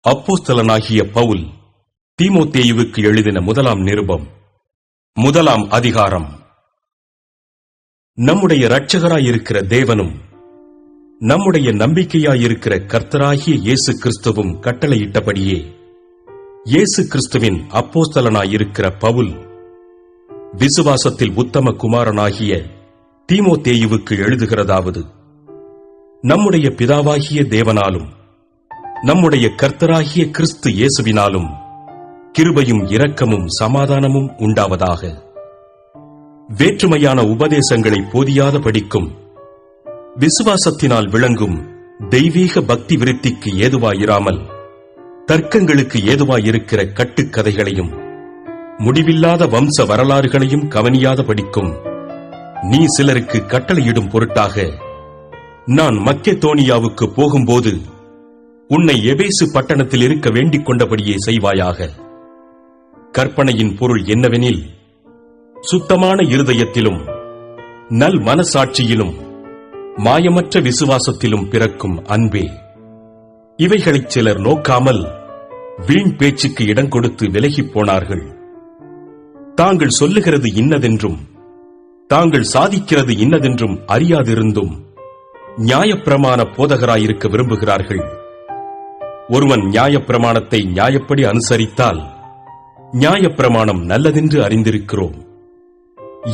அப்போஸ்தலனாகிய பவுல் தீமோத்தேயுவுக்கு எழுதின முதலாம் நிருபம், முதலாம் அதிகாரம். நம்முடைய இரட்சகராயிருக்கிற தேவனும் நம்முடைய நம்பிக்கையாயிருக்கிற கர்த்தராகிய இயேசு கிறிஸ்துவும் கட்டளையிட்டபடியே இயேசு கிறிஸ்துவின் அப்போஸ்தலனாயிருக்கிற பவுல், விசுவாசத்தில் உத்தம குமாரனாகிய தீமோத்தேயுவுக்கு எழுதுகிறதாவது: நம்முடைய பிதாவாகிய தேவனாலும் நம்முடைய கர்த்தராகிய கிறிஸ்து இயேசுவினாலும் கிருபையும் இரக்கமும் சமாதானமும் உண்டாவதாக. வேற்றுமையான உபதேசங்களை போதியாத படிக்கும் விசுவாசத்தினால் விளங்கும் தெய்வீக பக்தி விருத்திக்கு ஏதுவாயிராமல் தர்க்கங்களுக்கு ஏதுவாயிருக்கிற கட்டுக்கதைகளையும் முடிவில்லாத வம்ச வரலாறுகளையும் கவனியாத படிக்கும் நீ சிலருக்கு கட்டளையிடும் பொருட்டாக நான் மக்கெதோனியாவுக்கு போகும்போது உன்னை எபேசு பட்டணத்தில் இருக்க வேண்டிக் கொண்டபடியே செய்வாயாக. கற்பனையின் பொருள் என்னவெனில், சுத்தமான இருதயத்திலும் நல் மனசாட்சியிலும் மாயமற்ற விசுவாசத்திலும் பிறக்கும் அன்பே. இவைகளைச் சிலர் நோக்காமல் வீண் பேச்சுக்கு இடம் கொடுத்து விலகிப் போனார்கள். தாங்கள் சொல்லுகிறது இன்னதென்றும் தாங்கள் சாதிக்கிறது இன்னதென்றும் அறியாதிருந்தும் நியாயப்பிரமாண போதகராயிருக்க விரும்புகிறார்கள். ஒருவன் நியாயப்பிரமாணத்தை நியாயப்படி அனுசரித்தால் நியாயப்பிரமாணம் நல்லதென்று அறிந்திருக்கிறோம்.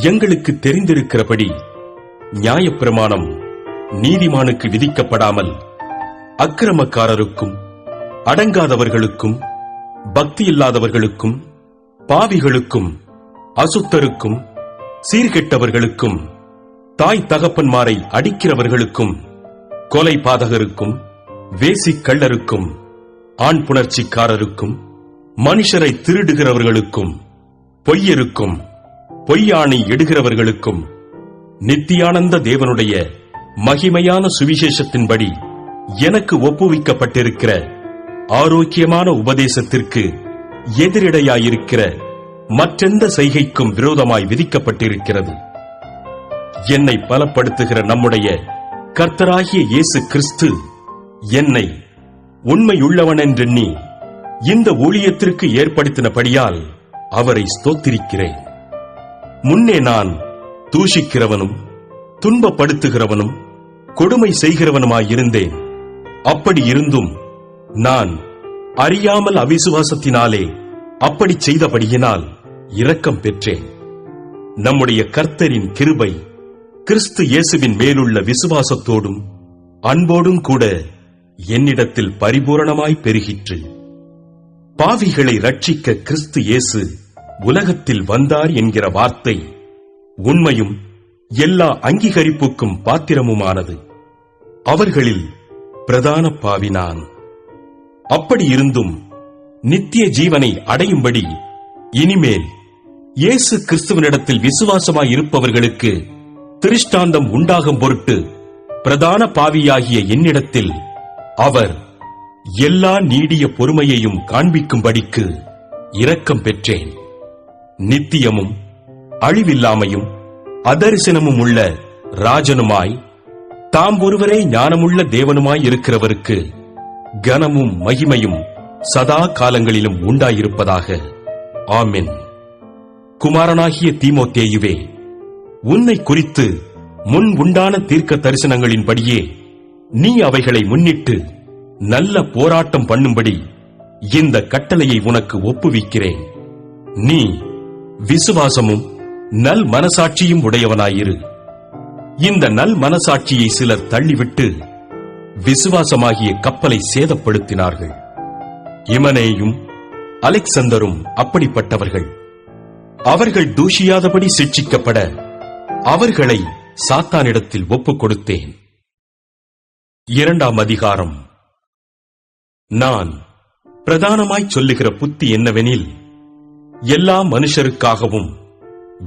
எங்களுக்கு தெரிந்திருக்கிறபடி நியாயப்பிரமாணம் நீதிமானுக்கு விதிக்கப்படாமல் அக்கிரமக்காரருக்கும் அடங்காதவர்களுக்கும் பக்தியில்லாதவர்களுக்கும் பாவிகளுக்கும் அசுத்தருக்கும் சீர்கெட்டவர்களுக்கும் தாய் தகப்பன்மாரை அடிக்கிறவர்களுக்கும் கொலை பாதகருக்கும் வேசிக்கள்ளருக்கும் ஆண் புணர்ச்சிக்காரருக்கும் மனுஷரை திருடுகிறவர்களுக்கும் பொய்யருக்கும் பொய்யாணை எடுகிறவர்களுக்கும் நித்தியானந்த தேவனுடைய மகிமையான சுவிசேஷத்தின்படி எனக்கு ஒப்புவிக்கப்பட்டிருக்கிற ஆரோக்கியமான உபதேசத்திற்கு எதிரிடையாயிருக்கிற மற்றெந்த செய்கைக்கும் விரோதமாய் விதிக்கப்பட்டிருக்கிறது. என்னை பலப்படுத்துகிற நம்முடைய கர்த்தராகிய இயேசு கிறிஸ்து என்னை உண்மையுள்ளவனென்றெண்ணி இந்த ஊழியத்திற்கு ஏற்படுத்தினபடியால் அவரை ஸ்தோத்திரிக்கிறேன். முன்னே நான் தூஷிக்கிறவனும் துன்பப்படுத்துகிறவனும் கொடுமை செய்கிறவனுமாயிருந்தேன். அப்படி இருந்தும் நான் அறியாமல் அவிசுவாசத்தினாலே அப்படி செய்தபடியினால் இரக்கம் பெற்றேன். நம்முடைய கர்த்தரின் கிருபை கிறிஸ்து இயேசுவின் மேலுள்ள விசுவாசத்தோடும் அன்போடும் கூட என்னிடத்தில் பரிபூரணமாய் பெருகிற்று. பாவிகளை ரட்சிக்க கிறிஸ்து இயேசு உலகத்தில் வந்தார் என்கிற வார்த்தை உண்மையும் எல்லா அங்கீகரிப்புக்கும் பாத்திரமுமானது. அவர்களில் பிரதான பாவி நான். அப்படி இருந்தும் நித்திய ஜீவனை அடையும்படி இனிமேல் இயேசு கிறிஸ்துவனிடத்தில் விசுவாசமாய் இருப்பவர்களுக்கு திருஷ்டாந்தம் உண்டாகும் பொருட்டு பிரதான பாவியாகிய என்னிடத்தில் அவர் எல்லா நீடிய பொறுமையையும் காண்பிக்கும்படிக்கு இரக்கம் பெற்றேன். நித்தியமும் அழிவில்லாமையும் அதரிசனமும் உள்ள ராஜனுமாய் தாம் ஒருவரே ஞானமுள்ள தேவனுமாய் இருக்கிறவருக்கு கனமும் மகிமையும் சதா காலங்களிலும் உண்டாயிருப்பதாக. ஆமென். குமாரனாகிய தீமோத்தேயுவே, உன்னை குறித்து முன் உண்டான தீர்க்க தரிசனங்களின்படியே நீ அவைகளை முன்னிட்டு நல்ல போராட்டம் பண்ணும்படி இந்த கட்டளையை உனக்கு ஒப்புவிக்கிறேன். நீ விசுவாசமும் நல் மனசாட்சியும் உடையவனாயிரு. இந்த நல் மனசாட்சியை சிலர் தள்ளிவிட்டு விசுவாசமாகிய கப்பலை சேதப்படுத்தினார்கள். இமனேயும் அலெக்சந்தரும் அப்படிப்பட்டவர்கள். அவர்கள் தூஷியாதபடி சிட்சிக்கப்பட அவர்களை சாத்தானிடத்தில் ஒப்புக் கொடுத்தேன். 2ஆம் அதிகாரம். நான் பிரதானமாய் சொல்லுகிற புத்தி என்னவெனில், எல்லா மனுஷருக்காகவும்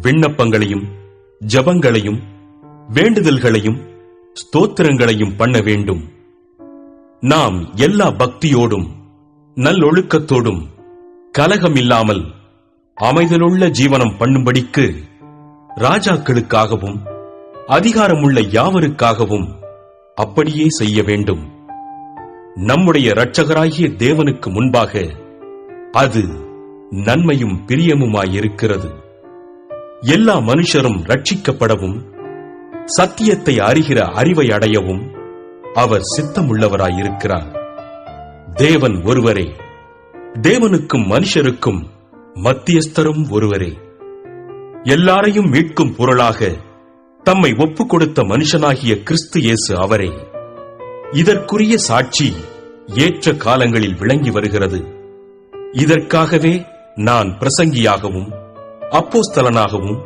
விண்ணப்பங்களையும் ஜபங்களையும் வேண்டுதல்களையும் ஸ்தோத்திரங்களையும் பண்ண வேண்டும். நாம் எல்லா பக்தியோடும் நல்லொழுக்கத்தோடும் கலகமில்லாமல் அமைதலுள்ள ஜீவனம் பண்ணும்படிக்கு ராஜாக்களுக்காகவும் அதிகாரமுள்ள யாவருக்காகவும் அப்படியே செய்ய வேண்டும். நம்முடைய இரட்சகராகிய தேவனுக்கு முன்பாக அது நன்மையும் பிரியமுமாயிருக்கிறது. எல்லா மனுஷரும் ரட்சிக்கப்படவும் சத்தியத்தை அறிகிற அறிவை அடையவும் அவர் சித்தமுள்ளவராயிருக்கிறார். தேவன் ஒருவரே, தேவனுக்கும் மனுஷருக்கும் மத்தியஸ்தரும் ஒருவரே. எல்லாரையும் மீட்கும் பொருளாக தம்மை ஒப்புக் கொடுத்த மனுஷனாகிய கிறிஸ்து இயேசு அவரே. இதற்குரிய சாட்சி ஏற்ற காலங்களில் விளங்கி வருகிறது. இதற்காகவே நான் பிரசங்கியாகவும் அப்போஸ்தலனாகவும்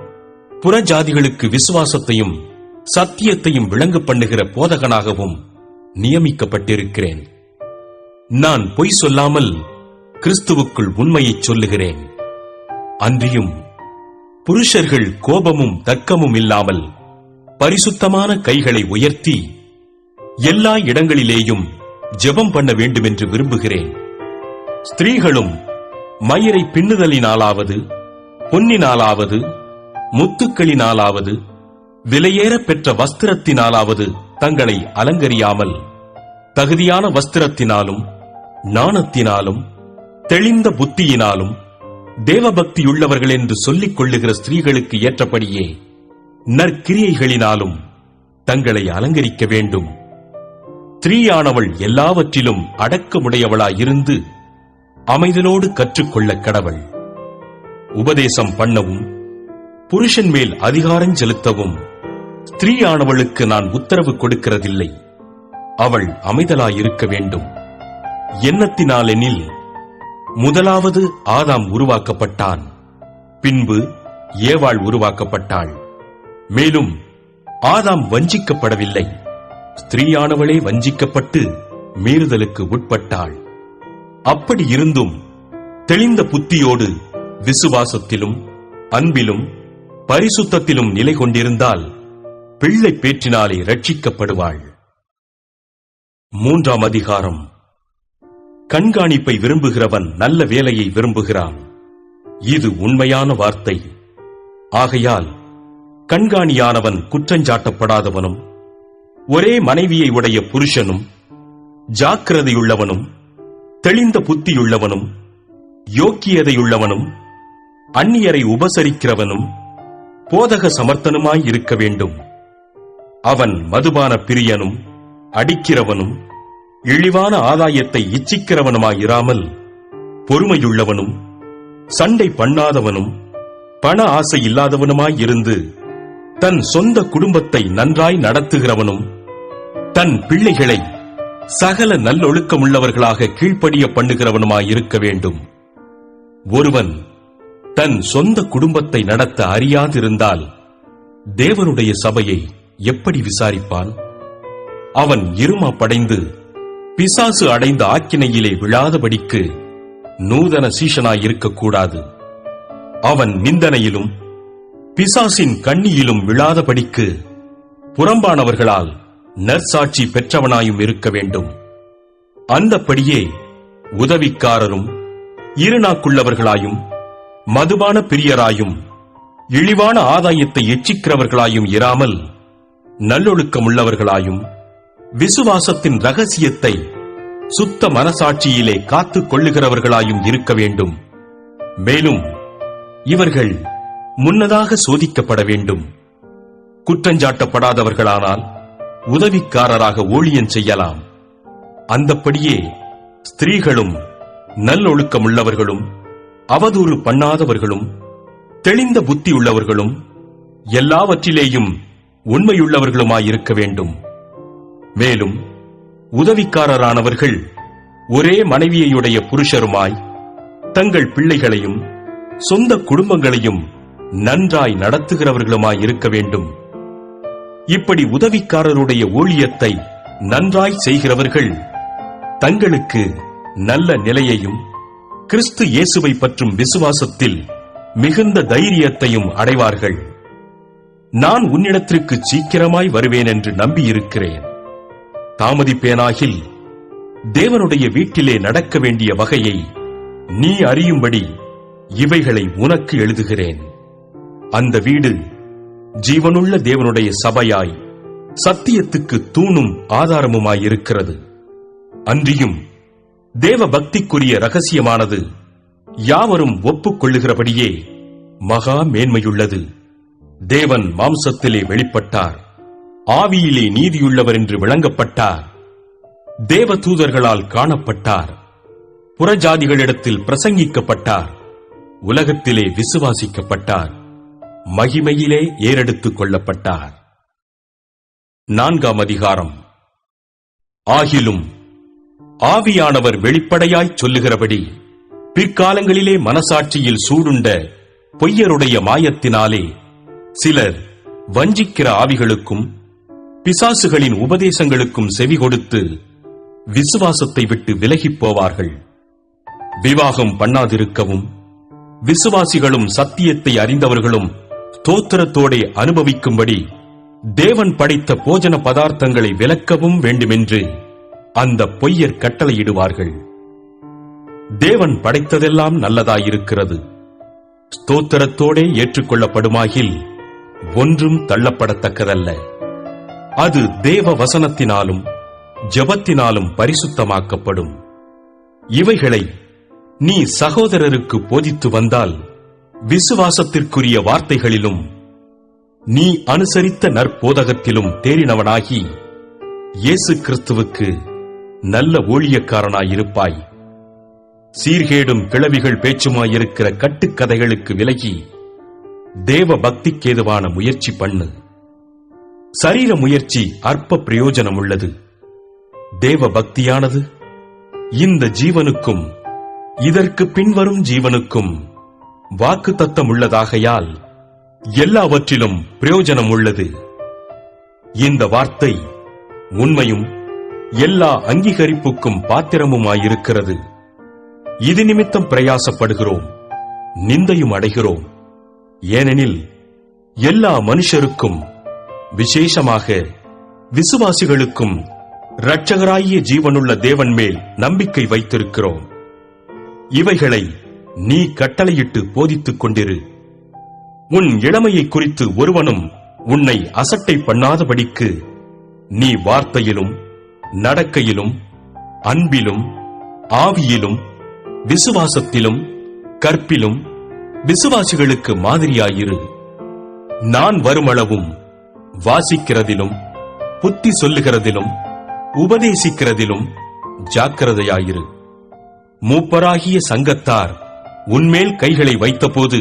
புறஜாதிகளுக்கு விசுவாசத்தையும் சத்தியத்தையும் விளங்க பண்ணுகிற போதகனாகவும் நியமிக்கப்பட்டிருக்கிறேன். நான் பொய் சொல்லாமல் கிறிஸ்துவுக்குள் உண்மையைச் சொல்லுகிறேன். அன்றியும் புருஷர்கள் கோபமும் தர்க்கமும் இல்லாமல் பரிசுத்தமான கைகளை உயர்த்தி எல்லா இடங்களிலேயும் ஜெபம் பண்ண வேண்டுமென்று விரும்புகிறேன். ஸ்திரீகளும் மயிரை பின்னுதலினாலாவது பொன்னினாலாவது முத்துக்களினாலாவது விலையேற பெற்ற வஸ்திரத்தினாலாவது தங்களை அலங்கரியாமல் தகுதியான வஸ்திரத்தினாலும் நாணத்தினாலும் தெளிந்த புத்தியினாலும் தேவபக்தியுள்ளவர்கள் என்று சொல்லிக் கொள்ளுகிற ஸ்திரீகளுக்கு ஏற்றபடியே நற்கிரியைகளினாலும் தங்களை அலங்கரிக்க வேண்டும். ஸ்திரீயானவள் எல்லாவற்றிலும் அடக்கமுடையவளாயிருந்து அமைதலோடு கற்றுக்கொள்ள கடவள். உபதேசம் பண்ணவும் புருஷன் மேல் அதிகாரம் செலுத்தவும் ஸ்திரீயானவளுக்கு நான் உத்தரவு கொடுக்கிறதில்லை. அவள் அமைதலாயிருக்க வேண்டும். எண்ணத்தினாலெனில் முதலாவது ஆதாம் உருவாக்கப்பட்டான், பின்பு ஏவாள் உருவாக்கப்பட்டாள். மேலும் ஆதாம் வஞ்சிக்கப்படவில்லை, ஸ்திரீயானவளே வஞ்சிக்கப்பட்டு மீறுதலுக்கு உட்பட்டாள். அப்படி இருந்தும் தெளிந்த புத்தியோடு விசுவாசத்திலும் அன்பிலும் பரிசுத்தத்திலும் நிலை கொண்டிருந்தால் பிள்ளை பேற்றினாலே ரட்சிக்கப்படுவாள். 3ஆம் அதிகாரம். கண்காணிப்பை விரும்புகிறவன் நல்ல வேலையை விரும்புகிறான். இது உண்மையான வார்த்தை. ஆகையால் கண்காணியானவன் குற்றஞ்சாட்டப்படாதவனும் ஒரே மனைவியை உடைய புருஷனும் ஜாக்கிரதையுள்ளவனும் தெளிந்த புத்தியுள்ளவனும் யோக்கியதையுள்ளவனும் அந்நியரை உபசரிக்கிறவனும் போதக சமர்த்தனுமாய் இருக்க வேண்டும். அவன் மதுபான பிரியனும் அடிக்கிறவனும் இழிவான ஆதாயத்தை இச்சிக்கிறவனுமாயிராமல் பொறுமையுள்ளவனும் சண்டை பண்ணாதவனும் பண ஆசை இல்லாதவனுமாயிருந்து தன் சொந்த குடும்பத்தை நன்றாய் நடத்துகிறவனும் தன் பிள்ளைகளை சகல நல்லொழுக்கமுள்ளவர்களாக கீழ்ப்படிய பண்ணுகிறவனுமாயிருக்க வேண்டும். ஒருவன் தன் சொந்த குடும்பத்தை நடத்த அறியாதிருந்தால் தேவனுடைய சபையை எப்படி விசாரிப்பான்? அவன் இருமாப்படைந்து பிசாசு அடைந்த ஆக்கினையிலே விழாதபடிக்கு நூதன சீஷனாயிருக்கக்கூடாது. அவன் நிந்தனையிலும் பிசாசின் கண்ணியிலும் விழாதபடிக்கு புறம்பானவர்களால் நற்சாட்சி பெற்றவனாயும் இருக்க வேண்டும். அந்தப்படியே உதவிக்காரரும் இருநாக்குள்ளவர்களாயும் மதுபான பிரியராயும் இழிவான ஆதாயத்தை எச்சிக்கிறவர்களாயும் இராமல் நல்லொழுக்கமுள்ளவர்களாயும் விசுவாசத்தின் ரகசியத்தை சுத்த மனசாட்சியிலே காத்துக் கொள்ளுகிறவர்களாயும் இருக்க வேண்டும். மேலும் இவர்கள் முன்னதாக சோதிக்கப்பட வேண்டும். குற்றஞ்சாட்டப்படாதவர்களானால் உதவிக்காரராக ஊழியம் செய்யலாம். அந்தப்படியே ஸ்திரீகளும் நல்லொழுக்கமுள்ளவர்களும் அவதூறு பண்ணாதவர்களும் தெளிந்த புத்தியுள்ளவர்களும் எல்லாவற்றிலேயும் உண்மையுள்ளவர்களுமாயிருக்க வேண்டும். மேலும் உதவிக்காரரானவர்கள் ஒரே மனைவியையுடைய புருஷருமாய் தங்கள் பிள்ளைகளையும் சொந்த குடும்பங்களையும் நன்றாய் நடத்துகிறவர்களுமாயிருக்க வேண்டும். இப்படி உதவிக்காரருடைய ஊழியத்தை நன்றாய் செய்கிறவர்கள் தங்களுக்கு நல்ல நிலையையும் கிறிஸ்து இயேசுவை பற்றும் விசுவாசத்தில் மிகுந்த தைரியத்தையும் அடைவார்கள். நான் உன்னிடத்திற்கு சீக்கிரமாய் வருவேன் என்று நம்பியிருக்கிறேன். தாமதிப்பேனாகில் தேவனுடைய வீட்டிலே நடக்க வேண்டிய வகையை நீ அறியும்படி இவைகளை உனக்கு எழுதுகிறேன். அந்த வீடு ஜீவனுள்ள தேவனுடைய சபையாய் சத்தியத்துக்கு தூணும் ஆதாரமுமாயிருக்கிறது. அன்றியும் தேவ பக்திக்குரிய ரகசியமானது யாவரும் ஒப்புக்கொள்ளுகிறபடியே மகா மேன்மையுள்ளது. தேவன் மாம்சத்திலே வெளிப்பட்டார், ஆவியிலே நீதியுள்ளவர் என்று விளங்கப்பட்டார், தேவ தூதர்களால் காணப்பட்டார், புறஜாதிகளிடத்தில் பிரசங்கிக்கப்பட்டார், உலகத்திலே விசுவாசிக்கப்பட்டார், மகிமையிலே ஏறெடுத்துக் கொள்ளப்பட்டார். 4ஆம் அதிகாரம். ஆகிலும் ஆவியானவர் வெளிப்படையாய்ச் சொல்லுகிறபடி பிற்காலங்களிலே மனசாட்சியில் சூடுண்ட பொய்யருடைய மாயத்தினாலே சிலர் வஞ்சிக்கிற ஆவிகளுக்கும் பிசாசுகளின் உபதேசங்களுக்கும் செவி கொடுத்து விசுவாசத்தை விட்டு விலகிப் போவார்கள். விவாகம் பண்ணாதிருக்கவும் விசுவாசிகளும் சத்தியத்தை அறிந்தவர்களும் ஸ்தோத்திரத்தோடே அனுபவிக்கும்படி தேவன் படைத்த போஜன பதார்த்தங்களை விலக்கவும் வேண்டுமென்று அந்த பொய்யர் கட்டளையிடுவார்கள். தேவன் படைத்ததெல்லாம் நல்லதாயிருக்கிறது, ஸ்தோத்திரத்தோடே ஏற்றுக்கொள்ளப்படுமாகில் ஒன்றும் தள்ளப்படத்தக்கதல்ல. அது தேவ வசனத்தினாலும் ஜெபத்தினாலும் பரிசுத்தமாக்கப்படும். இவைகளை நீ சகோதரருக்கு போதித்து வந்தால் விசுவாசத்திற்குரிய வார்த்தைகளிலும் நீ அனுசரித்த நற்போதகத்திலும் தேறினவனாகி இயேசு கிறிஸ்துவுக்கு நல்ல ஊழியக்காரனாயிருப்பாய். சீர்கேடும் கிளவிகள் பேச்சுமாயிருக்கிற கட்டுக்கதைகளுக்கு விலகி தேவ பக்திக்கேதுவான முயற்சி பண்ணு. சரீர முயற்சி அற்ப பிரயோஜனமுள்ளது, தேவ பக்தியானது இந்த ஜீவனுக்கும் இதற்கு பின்வரும் ஜீவனுக்கும் வாக்குத்தத்தம் உள்ளதாகையால் எல்லாவற்றிலும் பிரயோஜனம் உள்ளது. இந்த வார்த்தை உண்மையும் எல்லா அங்கீகரிப்புக்கும் பாத்திரமுமாயிருக்கிறது. இது நிமித்தம் பிரயாசப்படுகிறோம், நிந்தையும் அடைகிறோம். ஏனெனில் எல்லா மனுஷருக்கும் விசேஷமாக விசுவாசிகளுக்கும் இரட்சகராகிய ஜீவனுள்ள தேவன் மேல் நம்பிக்கை வைத்திருக்கிறோம். இவைகளை நீ கட்டளையிட்டு போதித்துக் கொண்டிரு. உன் இளமையை குறித்து ஒருவனும் உன்னை அசட்டை பண்ணாதபடிக்கு நீ வார்த்தையிலும் நடக்கையிலும் அன்பிலும் ஆவியிலும் விசுவாசத்திலும் கற்பிலும் விசுவாசிகளுக்கு மாதிரியாயிரு. நான் வருமளவும் வாசிக்கிறதிலும் புத்தி சொல்லுகிறதிலும் உபதேசிக்கிறதிலும் ஜாக்கிரதையாயிரு. மூப்பராகிய சங்கத்தார் உன்மேல் கைகளை வைத்தபோது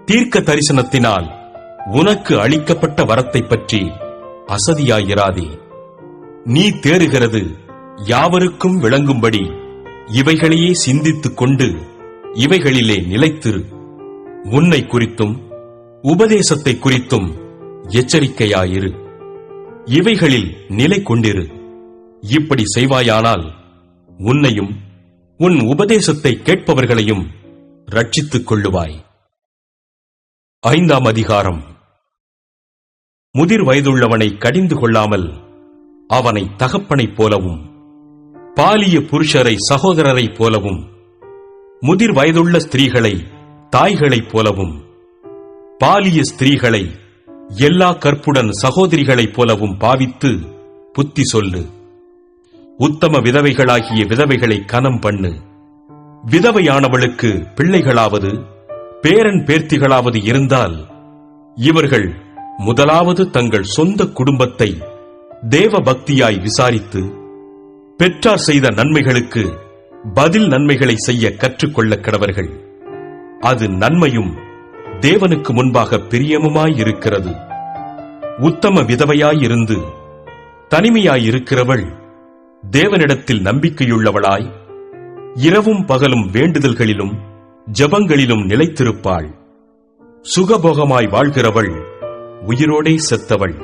தீர்க்க தரிசனத்தினால் உனக்கு அளிக்கப்பட்ட வரத்தை பற்றி அசதியாயிராதே. நீ தேறுகிறது யாவருக்கும் விளங்கும்படி இவைகளையே சிந்தித்துக் கொண்டு இவைகளிலே நிலைத்திரு. உன்னை குறித்தும் உபதேசத்தை குறித்தும் எச்சரிக்கையாயிரு. இவைகளில் நிலை கொண்டிரு. இப்படி செய்வாயானால் உன்னையும் உன் உபதேசத்தை கேட்பவர்களையும் ரட்சித்துக் கொள்ளுவாய். 5ஆம் அதிகாரம். முதிர் வயதுள்ளவனை கடிந்து கொள்ளாமல் அவனை தகப்பனைப் போலவும் பாலிய புருஷரை சகோதரரைப் போலவும் முதிர் வயதுள்ள ஸ்திரீகளை தாய்களைப் போலவும் பாலிய ஸ்திரீகளை எல்லா கற்புடன் சகோதரிகளைப் போலவும் பாவித்து புத்தி சொல்லு. உத்தம விதவைகளாகிய விதவைகளை கனம் பண்ணு. விதவையானவளுக்கு பிள்ளைகளாவது பேரன் பேர்த்திகளாவது இருந்தால் இவர்கள் முதலாவது தங்கள் சொந்த குடும்பத்தை தேவ பக்தியாய் விசாரித்து பெற்றார் செய்த நன்மைகளுக்கு பதில் நன்மைகளை செய்ய கற்றுக்கொள்ள கடவர்கள். அது நன்மையும் தேவனுக்கு முன்பாக பிரியமுமாயிருக்கிறது. உத்தம விதவையாயிருந்து தனிமையாயிருக்கிறவள் தேவனிடத்தில் நம்பிக்கையுள்ளவளாய் இரவும் பகலும் வேண்டுதல்களிலும் ஜெபங்களிலும் நிலைத்திருப்பாள். சுகபோகமாய் வாழ்கிறவள் உயிரோடே செத்தவள்.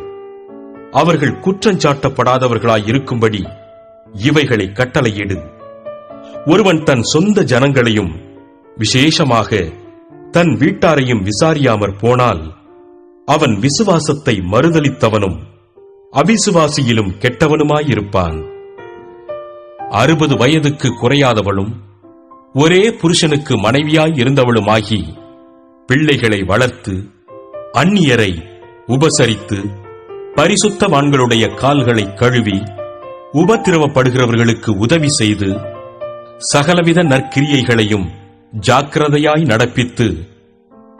அவர்கள் குற்றஞ்சாட்டப்படாதவர்களாய் இருக்கும்படி இவைகளை கட்டளையிடு. ஒருவன் தன் சொந்த ஜனங்களையும் விசேஷமாக தன் வீட்டாரையும் விசாரியாமற் போனால் அவன் விசுவாசத்தை மறுதலித்தவனும் அவிசுவாசியிலும் கெட்டவனுமாயிருப்பான். 60 வயதுக்கு குறையாதவளும் ஒரே புருஷனுக்கு மனைவியாய் இருந்தவளுமாகி பிள்ளைகளை வளர்த்து அந்நியரை உபசரித்து பரிசுத்தவான்களுடைய கால்களை கழுவி உபத்திரவப்படுகிறவர்களுக்கு உதவி செய்து சகலவித நற்கிரியைகளையும் ஜாக்கிரதையாய் நடப்பித்து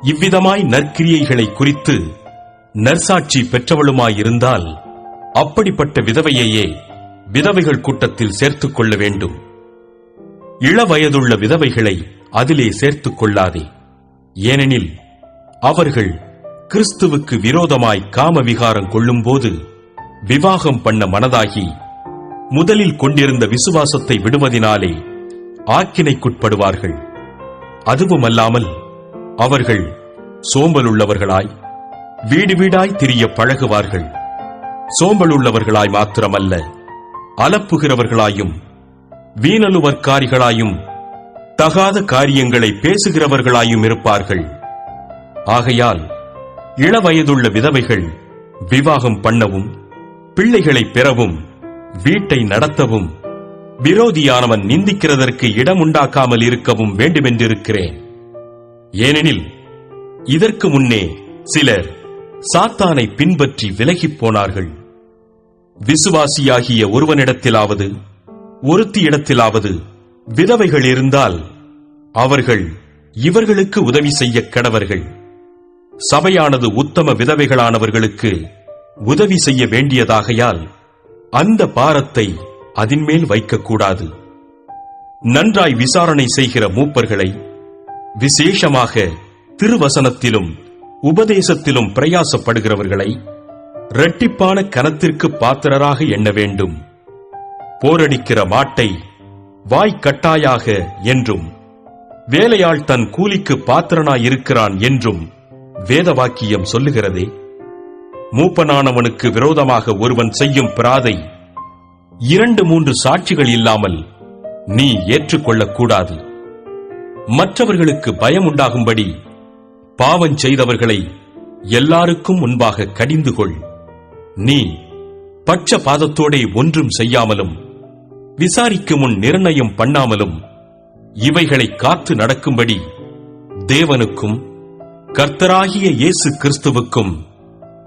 இவ்விதமாய் நற்கிரியைகளை குறித்து நற்சாட்சி பெற்றவளுமாயிருந்தால் அப்படிப்பட்ட விதவையையே விதவைகள் கூட்டத்தில் சேர்த்துக் கொள்ள வேண்டும். இளவயதுள்ள விதவைகளை அதிலே சேர்த்துக் கொள்ளாதே. ஏனெனில் அவர்கள் கிறிஸ்துவுக்கு விரோதமாய் காம விகாரம் கொள்ளும்போது விவாகம் பண்ண மனதாகி முதலில் கொண்டிருந்த விசுவாசத்தை விடுவதினாலே ஆக்கினைக்குட்படுவார்கள். அதுவுமல்லாமல் அவர்கள் சோம்பலுள்ளவர்களாய் வீடு வீடாய் திரிய பழகுவார்கள். சோம்பலுள்ளவர்களாய் மாத்திரமல்ல, அலப்புகிறவர்களாயும் வீணலுவற்காரிகளாயும் தகாத காரியங்களை பேசுகிறவர்களாயும் இருப்பார்கள். ஆகையால் இளவயதுள்ள விதவைகள் விவாகம் பண்ணவும் பிள்ளைகளை பெறவும் வீட்டை நடத்தவும் விரோதியானவன் நிந்திக்கிறதற்கு இடம் உண்டாக்காமல் இருக்கவும் வேண்டுமென்றிருக்கிறேன். ஏனெனில் இதற்கு முன்னே சிலர் சாத்தானை பின்பற்றி விலகிப் போனார்கள். விசுவாசியாகிய ஒருவனிடத்திலாவது ஒருத்தியிடத்திலாவது விதவைகள் இருந்தால் அவர்கள் இவர்களுக்கு உதவி செய்ய கடவர்கள். சபையானது உத்தம விதவைகளானவர்களுக்கு உதவி செய்ய வேண்டியதாகையால் அந்த பாரத்தை அதின்மேல் வைக்கக்கூடாது. நன்றாய் விசாரணை செய்கிற மூப்பர்களை, விசேஷமாக திருவசனத்திலும் உபதேசத்திலும் பிரயாசப்படுகிறவர்களை இரட்டிப்பான கனத்திற்கு பாத்திரராக எண்ண வேண்டும். போரடிக்கிற மாட்டை வாய்க்கட்டாயாக என்றும் வேலையாள் தன் கூலிக்கு பாத்திரனாயிருக்கிறான் என்றும் வேதவாக்கியம் சொல்லுகிறதே. மூப்பனானவனுக்கு விரோதமாக ஒருவன் செய்யும் பிராதை 2-3 சாட்சிகள் இல்லாமல் நீ ஏற்றுக்கொள்ளக்கூடாது. மற்றவர்களுக்கு பயம் உண்டாகும்படி பாவம் செய்தவர்களை எல்லாருக்கும் முன்பாக கடிந்து கொள். நீ பட்சபாதத்தோடே ஒன்றும் செய்யாமலும் விசாரிக்கும் முன் நிர்ணயம் பண்ணாமலும் இவைகளை காத்து நடக்கும்படி தேவனுக்கும் கர்த்தராகிய இயேசு கிறிஸ்துவுக்கும்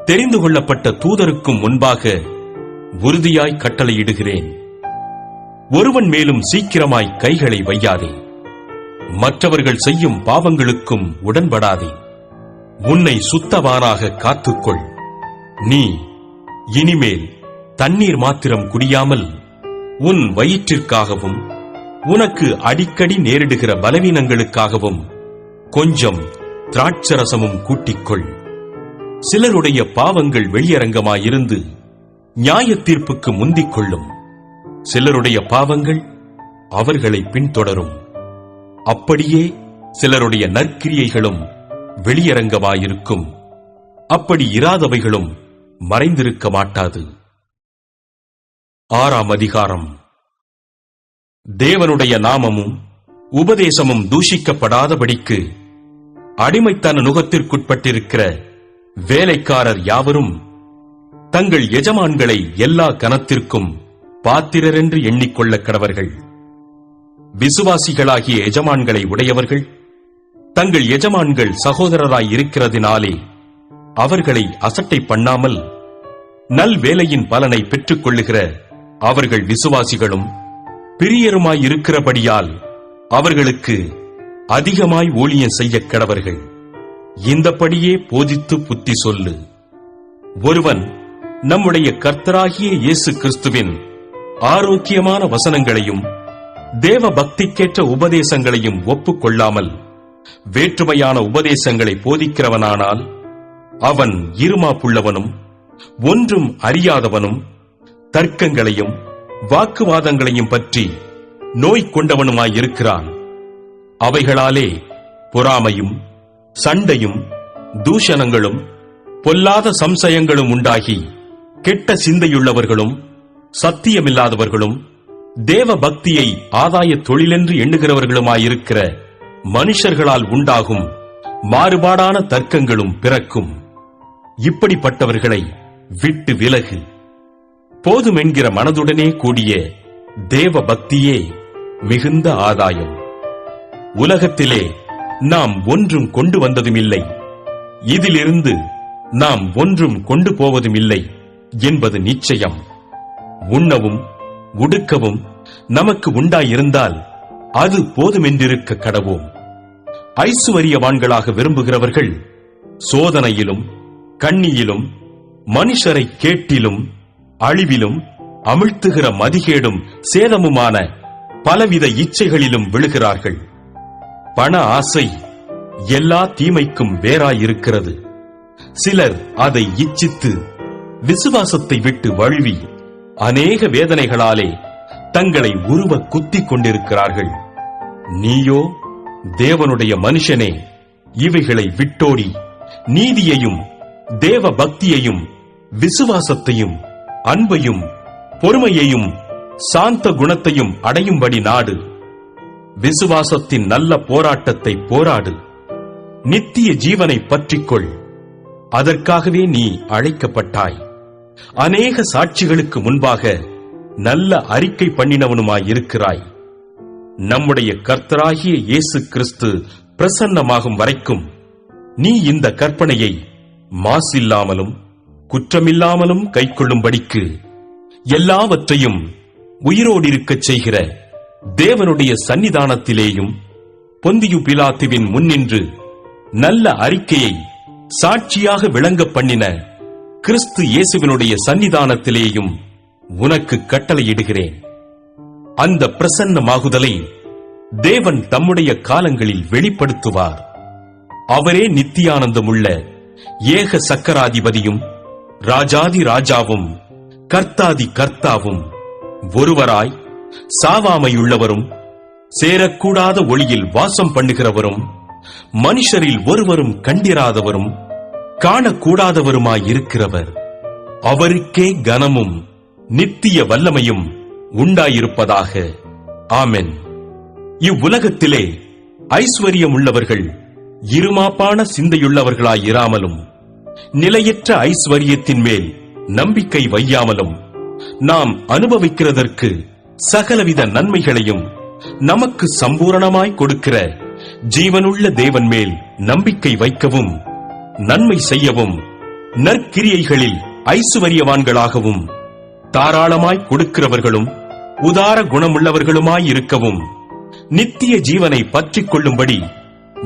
தெரிந்து கொள்ளப்பட்ட தூதருக்கும் முன்பாக உறுதியாய் கட்டளையிடுகிறேன். ஒருவன் மேலும் சீக்கிரமாய் கைகளை வையாதே. மற்றவர்கள் செய்யும் பாவங்களுக்கும் உடன்படாதே. உன்னை சுத்தவானாக காத்துக்கொள். நீ இனிமேல் தண்ணீர் மாத்திரம் குடியாமல் உன் வயிற்றிற்காகவும் உனக்கு அடிக்கடி நேரிடுகிற பலவீனங்களுக்காகவும் கொஞ்சம் திராட்சரசமும் கூட்டிக்கொள். சிலருடைய பாவங்கள் வெளியரங்கமாயிருந்து நியாய தீர்ப்புக்கு முந்திக் கொள்ளும். சிலருடைய பாவங்கள் அவர்களை பின்தொடரும். அப்படியே சிலருடைய நற்கிரியைகளும் வெளியரங்கமாயிருக்கும். அப்படி இராதவைகளும் மறைந்திருக்க மாட்டாது. 6ஆம் அதிகாரம். தேவனுடைய நாமமும் உபதேசமும் தூஷிக்கப்படாதபடிக்கு அடிமைத்தன நுகத்திற்குட்பட்டிருக்கிற வேலைக்காரர் யாவரும் தங்கள் எஜமான்களை எல்லா கனத்திற்கும் பாத்திரரென்று எண்ணிக்கொள்ள கடவர்கள். விசுவாசிகளாகிய எஜமான்களை உடையவர்கள் தங்கள் எஜமான்கள் சகோதரராய் இருக்கிறதினாலே அவர்களை அசட்டை பண்ணாமல் நல் வேலையின் பலனை பெற்றுக் கொள்ளுகிற அவர்கள் விசுவாசிகளும் பிரியருமாயிருக்கிறபடியால் அவர்களுக்கு அதிகமாய் ஊழியம் செய்ய கடவர்கள். இந்தபடியே போதித்து புத்தி சொல்லு. ஒருவன் நம்முடைய கர்த்தராகிய இயேசு கிறிஸ்துவின் ஆரோக்கியமான வசனங்களையும் தேவ பக்திக்கேற்ற உபதேசங்களையும் ஒப்புக்கொள்ளாமல் வேற்றுமையான உபதேசங்களை போதிக்கிறவனானால் அவன் இருமாப்புள்ளவனும் ஒன்றும் அறியாதவனும் தர்க்கங்களையும் வாக்குவாதங்களையும் பற்றி நோய் கொண்டவனுமாயிருக்கிறான். அவைகளாலே பொறாமையும் சண்டையும் தூஷணங்களும் பொல்லாத சம்சயங்களும் உண்டாகி கெட்ட சிந்தையுள்ளவர்களும் சத்தியமில்லாதவர்களும் தேவ பக்தியை ஆதாய தொழிலென்று எண்ணுகிறவர்களுமாயிருக்கிற மனுஷர்களால் உண்டாகும் மாறுபாடான தர்க்கங்களும் பிறக்கும். இப்படிப்பட்டவர்களை விட்டு விலகு. போதுமென்கிற மனதுடனே கூடிய தேவ பக்தியே மிகுந்த ஆதாயம். உலகத்திலே நாம் ஒன்றும் கொண்டு வந்ததுமில்லை, இதிலிருந்து நாம் ஒன்றும் கொண்டு போவதுமில்லை என்பது நிச்சயம். உண்ணவும் உடுக்கவும் நமக்கு உண்டாயிருந்தால் அது போதுமென்றிருக்க கடவோம். ஐசுவரியவான்களாக விரும்புகிறவர்கள் சோதனையிலும் கண்ணியிலும் மனுஷரை கேட்டிலும் அழிவிலும் அமிழ்த்துகிற மதிகேடும் சேதமுமான பலவித இச்சைகளிலும் விழுகிறார்கள். பண ஆசை எல்லா தீமைக்கும் வேறாயிருக்கிறது. சிலர் அதை இச்சித்து விசுவாசத்தை விட்டு வழுவி அநேக வேதனைகளாலே தங்களை உருவ குத்திக் கொண்டிருக்கிறார்கள். நீயோ தேவனுடைய மனுஷனே, இவைகளை விட்டோடி நீதியையும் தேவ பக்தியையும் விசுவாசத்தையும் அன்பையும் பொறுமையையும் சாந்த குணத்தையும் அடையும்படி நாடு. விசுவாசத்தின் நல்ல போராட்டத்தை போராடு. நித்திய ஜீவனை பற்றிக்கொள். அதற்காகவே நீ அழைக்கப்பட்டாய். அநேக சாட்சிகளுக்கு முன்பாக நல்ல அறிக்கை பண்ணினவனுமாயிருக்கிறாய். நம்முடைய கர்த்தராகிய இயேசு கிறிஸ்து பிரசன்னமாகும் வரைக்கும் நீ இந்த கற்பனையை மாசில்லாமலும் குற்றமில்லாமலும் கைக்கொள்ளும்படிக்கு எல்லாவற்றையும் உயிரோடிருக்கச் செய்கிற தேவனுடைய சன்னிதானத்திலேயும் பொந்தியு பிலாத்துவின் முன்னின்று நல்ல அறிக்கையை சாட்சியாக விளங்க பண்ணின கிறிஸ்து இயேசுவினுடைய சன்னிதானத்திலேயும் உனக்கு கட்டளையிடுகிறேன். அந்த பிரசன்னமாகுதலை தேவன் தம்முடைய காலங்களில் வெளிப்படுத்துவார். அவரே நித்தியானந்தமுள்ள ஏக சக்கராதிபதியும் ராஜாதி ராஜாவும் கர்த்தாதி கர்த்தாவும் ஒருவராய் சாவாமையுள்ளவரும் சேரக்கூடாத ஒளியில் வாசம் பண்ணுகிறவரும் மனுஷரில் ஒருவரும் கண்டிராதவரும் காணக்கூடாதவருமாயிருக்கிறவர். அவருக்கே கனமும் நித்திய வல்லமையும் உண்டாயிருப்பதாக. ஆமென். இவ்வுலகத்திலே ஐஸ்வர்யம் உள்ளவர்கள் இருமாப்பான சிந்தையுள்ளவர்களாயிராமலும் நிலையற்ற ஐஸ்வர்யத்தின் மேல் நம்பிக்கை வையாமலும் நாம் அனுபவிக்கிறதற்கு சகலவித நன்மைகளையும் நமக்கு சம்பூரணமாய் கொடுக்கிற ஜீவனுள்ள தேவன் மேல் நம்பிக்கை வைக்கவும் நன்மை செய்யவும் நற்கிரியைகளில் ஐசுவரியவான்களாகவும் தாராளமாய் கொடுக்கிறவர்களும் உதார குணமுள்ளவர்களுமாயிருக்கவும் நித்திய ஜீவனை பற்றிக் கொள்ளும்படி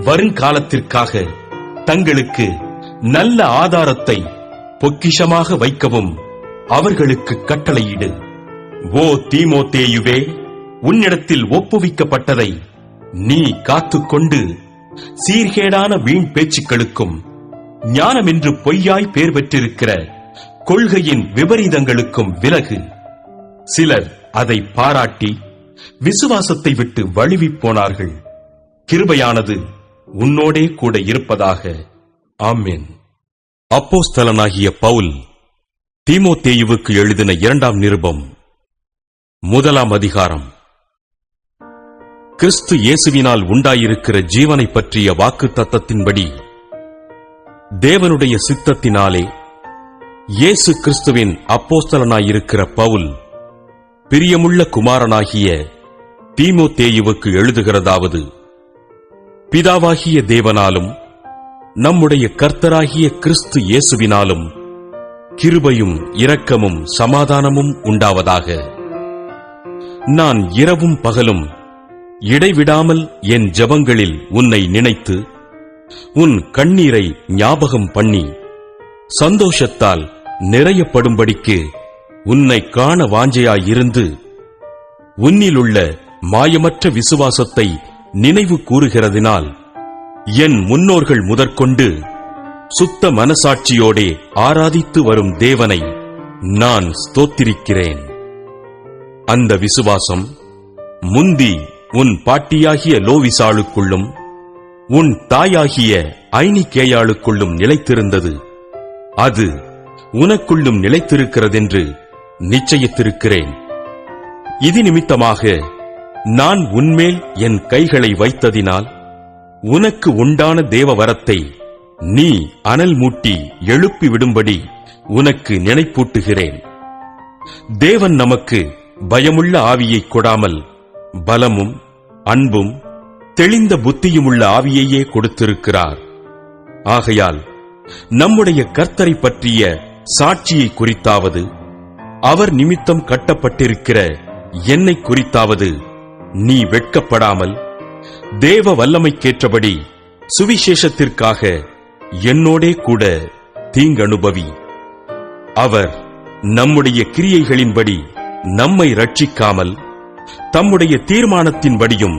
வருங்காலத்திற்காக தங்களுக்கு நல்ல ஆதாரத்தை பொக்கிஷமாக வைக்கவும் அவர்களுக்கு கட்டளையிடு. ஓ தீமோத்தேயுவே, உன்னிடத்தில் ஒப்புவிக்கப்பட்டதை நீ காத்துக்கொண்டு சீர்கேடான வீண் பேச்சுக்களுக்கும் ஞானமென்று பொய்யாய் பேர் பெற்றிருக்கிற கொள்கையின் விபரீதங்களுக்கும் விலகு. சிலர் அதை பாராட்டி விசுவாசத்தை விட்டு வழுவிப் போனார்கள். கிருபையானது உன்னோடே கூட இருப்பதாக. ஆமென். அப்போஸ்தலனாகிய பவுல் தீமோத்தேயுவுக்கு எழுதின 2ஆம் நிருபம் 1ஆம் அதிகாரம். கிறிஸ்து இயேசுவினால் உண்டாயிருக்கிற ஜீவனை பற்றிய வாக்கு தத்தத்தின்படி தேவனுடைய சித்தத்தினாலே இயேசு கிறிஸ்துவின் அப்போஸ்தலனாயிருக்கிற பவுல் பிரியமுள்ள குமாரனாகிய தீமோத்தேயுவுக்கு எழுதுகிறதாவது: பிதாவாகிய தேவனாலும் நம்முடைய கர்த்தராகிய கிறிஸ்து இயேசுவினாலும் கிருபையும் இரக்கமும் சமாதானமும் உண்டாவதாக. நான் இரவும் பகலும் இடைவிடாமல் என் ஜெபங்களில் உன்னை நினைத்து உன் கண்ணீரை ஞாபகம் பண்ணி சந்தோஷத்தால் நிறையப்படும்படிக்கு உன்னை காண வாஞ்சையாயிருந்து உன்னிலுள்ள மாயமற்ற விசுவாசத்தை நினைவு கூறுகிறதினால் என் முன்னோர்கள் முதற்கொண்டு சுத்த மனசாட்சியோடே ஆராதித்து வரும் தேவனை நான் ஸ்தோத்திரிக்கிறேன். அந்த விசுவாசம் முந்தி உன் பாட்டியாகிய லோவிசாளுக்குள்ளும் உன் தாயாகிய ஐனிகேயாளுக்குள்ளும் நிலைத்திருந்தது. அது உனக்குள்ளும் நிலைத்திருக்கிறதென்று நிச்சயித்திருக்கிறேன். இது நிமித்தமாக நான் உன்மேல் என் கைகளை வைத்ததினால் உனக்கு உண்டான தேவ வரத்தை நீ அனல் மூட்டி எழுப்பிவிடும்படி உனக்கு நினைப்பூட்டுகிறேன். தேவன் நமக்கு பயமுள்ள ஆவியை கொடாமல் பலமும் அன்பும் தெளிந்த புத்தியுமுள்ள ஆவியையே கொடுத்திருக்கிறார். ஆகையால் நம்முடைய கர்த்தரை பற்றிய சாட்சியை குறித்தாவது அவர் நிமித்தம் கட்டப்பட்டிருக்கிற என்னை குறித்தாவது நீ வெட்கப்படாமல் தேவ வல்லமைக்கேற்றபடி சுவிசேஷத்திற்காக என்னோடே கூட தீங்கனுபவி. அவர் நம்முடைய கிரியைகளின்படி நம்மை ரட்சிக்காமல் தம்முடைய தீர்மானத்தின்படியும்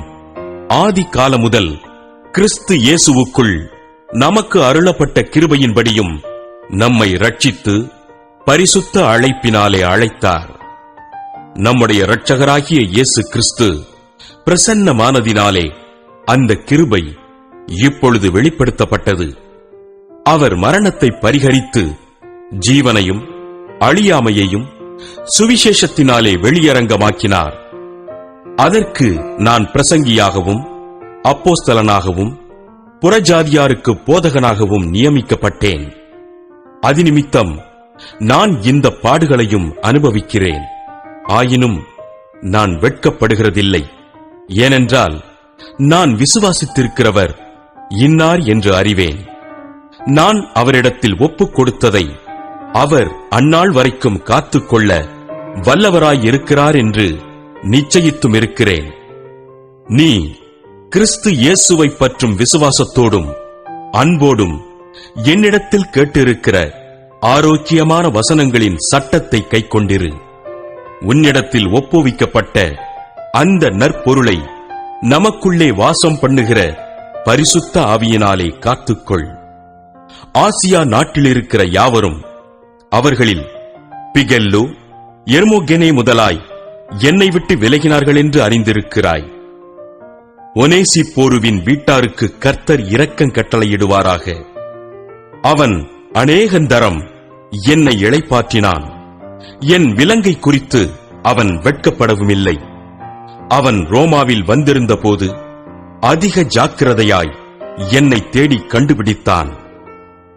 ஆதி காலம் முதல் கிறிஸ்து இயேசுவுக்குள் நமக்கு அருளப்பட்ட கிருபையின்படியும் நம்மை ரட்சித்து பரிசுத்த அழைப்பினாலே அழைத்தார். நம்முடைய இரட்சகராகிய இயேசு கிறிஸ்து பிரசன்னமானதினாலே அந்த கிருபை இப்பொழுது வெளிப்படுத்தப்பட்டது. அவர் மரணத்தை பரிகரித்து ஜீவனையும் அழியாமையையும் சுவிசேஷத்தினாலே வெளியரங்கமாக்கினார். அதற்கு நான் பிரசங்கியாகவும் அப்போஸ்தலனாகவும் புறஜாதியாருக்கு போதகனாகவும் நியமிக்கப்பட்டேன். அதினிமித்தம் நான் இந்த பாடுகளையும் அனுபவிக்கிறேன். ஆயினும் நான் வெட்கப்படுகிறதில்லை. ஏனென்றால் நான் விசுவாசித்திருக்கிறவர் இன்னார் என்று அறிவேன். நான் அவரிடத்தில் ஒப்புக் கொடுத்ததை அவர் அந்நாள் வரைக்கும் காத்துக்கொள்ள வல்லவராயிருக்கிறார் என்று நிச்சயித்தும் இருக்கிறேன். நீ கிறிஸ்து இயேசுவை பற்றும் விசுவாசத்தோடும் அன்போடும் என்னிடத்தில் கேட்டிருக்கிற ஆரோக்கியமான வசனங்களின் சட்டத்தை கைக்கொண்டிரு. உன்னிடத்தில் ஒப்புவிக்கப்பட்ட அந்த நற்பொருளை நமக்குள்ளே வாசம் பண்ணுகிற பரிசுத்த ஆவியினாலே காத்துக்கொள். ஆசியா நாட்டிலிருக்கிற யாவரும், அவர்களில் பிகெல்லு எர்மோகெனே முதலாய் என்னை விட்டு விலகினார்கள் என்று அறிந்திருக்கிறாய். ஒனேசிப்போருவின் வீட்டாருக்கு கர்த்தர் இரக்கம் கட்டளையிடுவாராக. அவன் அநேகந்தரம் என்னை இளைப்பாற்றினான். என் விலங்கை குறித்து அவன் வெட்கப்படவுமில்லை. அவன் ரோமாவில் வந்திருந்த போது அதிக ஜாக்கிரதையாய் என்னை தேடி கண்டுபிடித்தான்.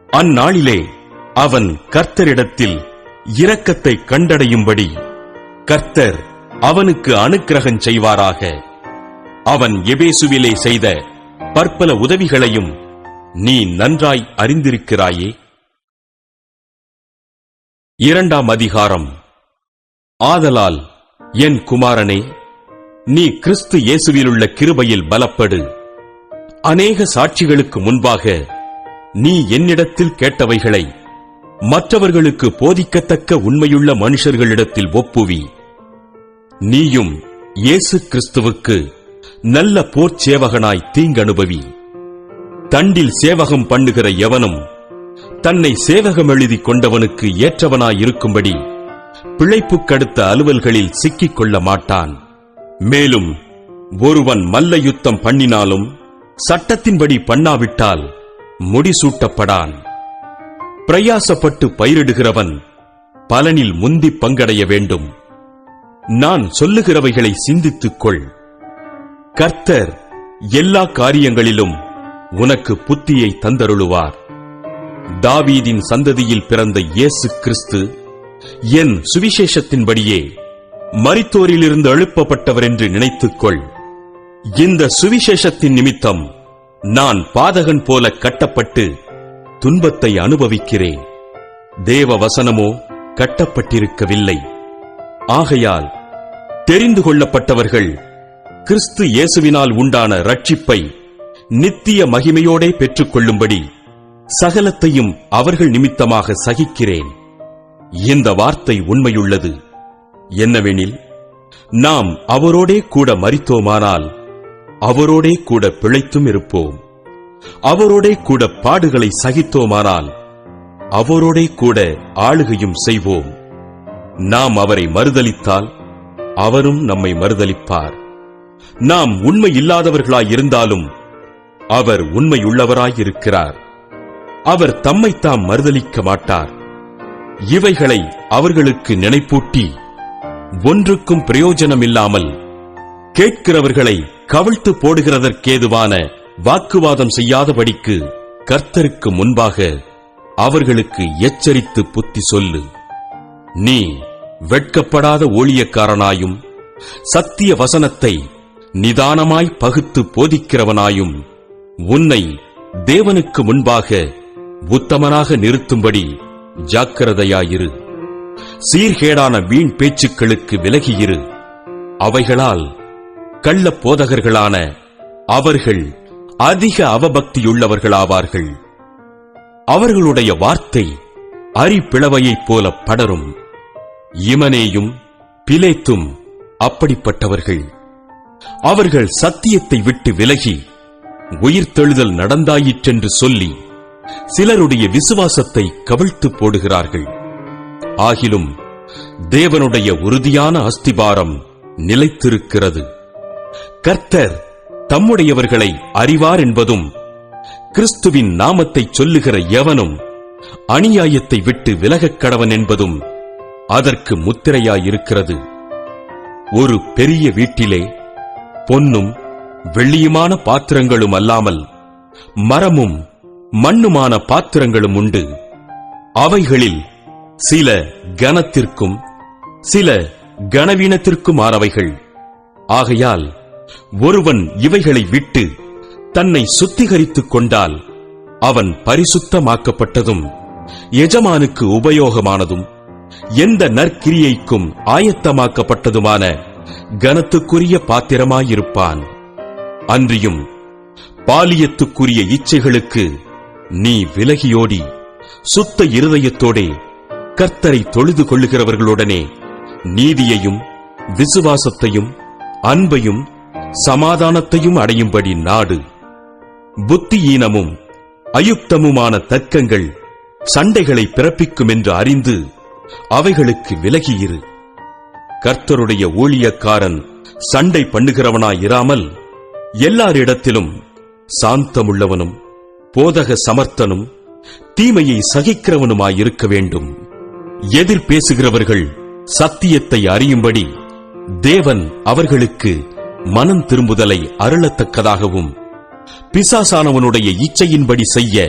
அந்நாளிலே அவன் கர்த்தரிடத்தில் இரக்கத்தை கண்டடையும்படி கர்த்தர் அவனுக்கு அனுக்கிரகம் செய்வாராக. அவன் எபேசுவிலே செய்த பற்பல உதவிகளையும் நீ நன்றாய் அறிந்திருக்கிறாயே. 2ஆம் அதிகாரம். ஆதலால் என் குமாரனே, நீ கிறிஸ்து இயேசுவிலுள்ள கிருபையில் பலப்படு. அநேக சாட்சிகளுக்கு முன்பாக நீ என்னிடத்தில் கேட்டவைகளை மற்றவர்களுக்கு போதிக்கத்தக்க உண்மையுள்ள மனுஷர்களிடத்தில் ஒப்புவி. நீயும் இயேசு கிறிஸ்துவுக்கு நல்ல போர்ச்சேவகனாய் தீங்கனுபவி. தண்டில் சேவகம் பண்ணுகிற எவனும் தன்னை சேவகம் எழுதி கொண்டவனுக்கு ஏற்றவனாயிருக்கும்படி பிழைப்புக்கடுத்த அலுவல்களில் சிக்கிக் கொள்ள மாட்டான். மேலும் ஒருவன் மல்ல யுத்தம் பண்ணினாலும் சட்டத்தின்படி பண்ணாவிட்டால் முடிசூட்டப்படான். பிரயாசப்பட்டு பயிரிடுகிறவன் பலனில் முந்தி பங்கடைய வேண்டும். நான் சொல்லுகிறவைகளை சிந்தித்துக்கொள். கர்த்தர் எல்லா காரியங்களிலும் உனக்கு புத்தியை தந்தருளுவார். தாவீதின் சந்ததியில் பிறந்த இயேசு கிறிஸ்து என் சுவிசேஷத்தின்படியே மரித்தோரிலிருந்து எழுப்பப்பட்டவர் என்று நினைத்துக்கொள். இந்த சுவிசேஷத்தின் நிமித்தம் நான் பாதகன் போல கட்டப்பட்டு துன்பத்தை அனுபவிக்கிறேன். தேவ வசனமோ கட்டப்பட்டிருக்கவில்லை. ஆகையால் தெரிந்து கொள்ளப்பட்டவர்கள் கிறிஸ்து இயேசுவினால் உண்டான ரட்சிப்பை நித்திய மகிமையோடே பெற்றுக் கொள்ளும்படி சகலத்தையும் அவர்கள் நிமித்தமாக சகிக்கிறேன். இந்த வார்த்தை உண்மையுள்ளது. என்னவெனில், நாம் அவரோடே கூட மரித்தோமானால் அவரோடே கூட பிழைத்தும் இருப்போம். அவரோடே கூட பாடுகளை சகித்தோமானால் அவரோடே கூட ஆளுகையும் செய்வோம். நாம் அவரை மறுதலித்தால் அவரும் நம்மை மறுதலிப்பார். நாம் உண்மை இல்லாதவர்களாயிருந்தாலும் அவர் உண்மையுள்ளவராயிருக்கிறார். அவர் தம்மைத்தாம் மறுதலிக்க மாட்டார். இவைகளை அவர்களுக்கு நினைப்பூட்டி ஒன்றுக்கும் பிரயோஜனமில்லாமல் கேட்கிறவர்களை கவிழ்த்து போடுகிறதற்கேதுவான வாக்குவாதம் செய்யாதபடிக்கு கர்த்தருக்கு முன்பாக அவர்களுக்கு எச்சரித்து புத்தி சொல்லு. நீ வெட்கப்படாத ஊழியக்காரனாயும் சத்திய வசனத்தை நிதானமாய் பகுத்து போதிக்கிறவனாயும் உன்னை தேவனுக்கு முன்பாக உத்தமனாக நிறுத்தும்படி ஜாக்கிரதையாயிரு. சீர்கேடான வீண் பேச்சுக்களுக்கு விலகியிரு. அவைகளால் கள்ள போதகர்களான அவர்கள் அதிக அவபக்தியுள்ளவர்களாவார்கள். அவர்களுடைய வார்த்தை அரிப்பிளவையைப் போல படரும். இமனேயும் பிலேத்தும் அப்படிப்பட்டவர்கள். அவர்கள் சத்தியத்தை விட்டு விலகி உயிர்த்தெழுதல் நடந்தாயிற்றென்று சொல்லி சிலருடைய விசுவாசத்தை கவிழ்த்து போடுகிறார்கள். ஆகிலும் தேவனுடைய உறுதியான அஸ்திபாரம் நிலைத்திருக்கிறது. கர்த்தர் தம்முடையவர்களை அறிவார் என்பதும், கிறிஸ்துவின் நாமத்தைச் சொல்லுகிற எவனும் அநியாயத்தை விட்டு விலகக் கடவன் என்பதும் அதற்கு முத்திரையாயிருக்கிறது. ஒரு பெரிய வீட்டிலே பொன்னும் வெள்ளியுமான பாத்திரங்களும் அல்லாமல் மரமும் மண்ணுமான பாத்திரங்களும் உண்டு. அவைகளில் சில கனத்திற்கும் சில கனவீனத்திற்குமானவைகள். ஆகையால் ஒருவன் இவைகளை விட்டு தன்னை சுத்திகரித்துக் கொண்டால் அவன் பரிசுத்தமாக்கப்பட்டதும் எஜமானுக்கு உபயோகமானதும் எந்த நற்கிரியைக்கும் ஆயத்தமாக்கப்பட்டதுமான கனத்துக்குரிய பாத்திரமாயிருப்பான். அன்றியும் பாலியத்துக்குரிய இச்சைகளுக்கு நீ விலகியோடி சுத்த இருதயத்தோடே கர்த்தரை தொழுது கொள்ளுகிறவர்களுடனே நீதியையும் விசுவாசத்தையும் அன்பையும் சமாதானத்தையும் அடையும்படி நாடு. புத்தியீனமும் அயுக்தமுமான தர்க்கங்கள் சண்டைகளை பிறப்பிக்கும் என்று அறிந்து அவைகளுக்கு விலகியிரு. கர்த்தருடைய ஊழியக்காரன் சண்டை பண்ணுகிறவனாயிராமல் எல்லாரிடத்திலும் சாந்தமுள்ளவனும் போதக சமர்த்தனும் தீமையை சகிக்கிறவனுமாயிருக்க வேண்டும். எதிர் பேசுகிறவர்கள் சத்தியத்தை அறியும்படி தேவன் அவர்களுக்கு மனம் திரும்புதலை அருளத்தக்கதாகவும் பிசாசானவனுடைய இச்சையின்படி செய்ய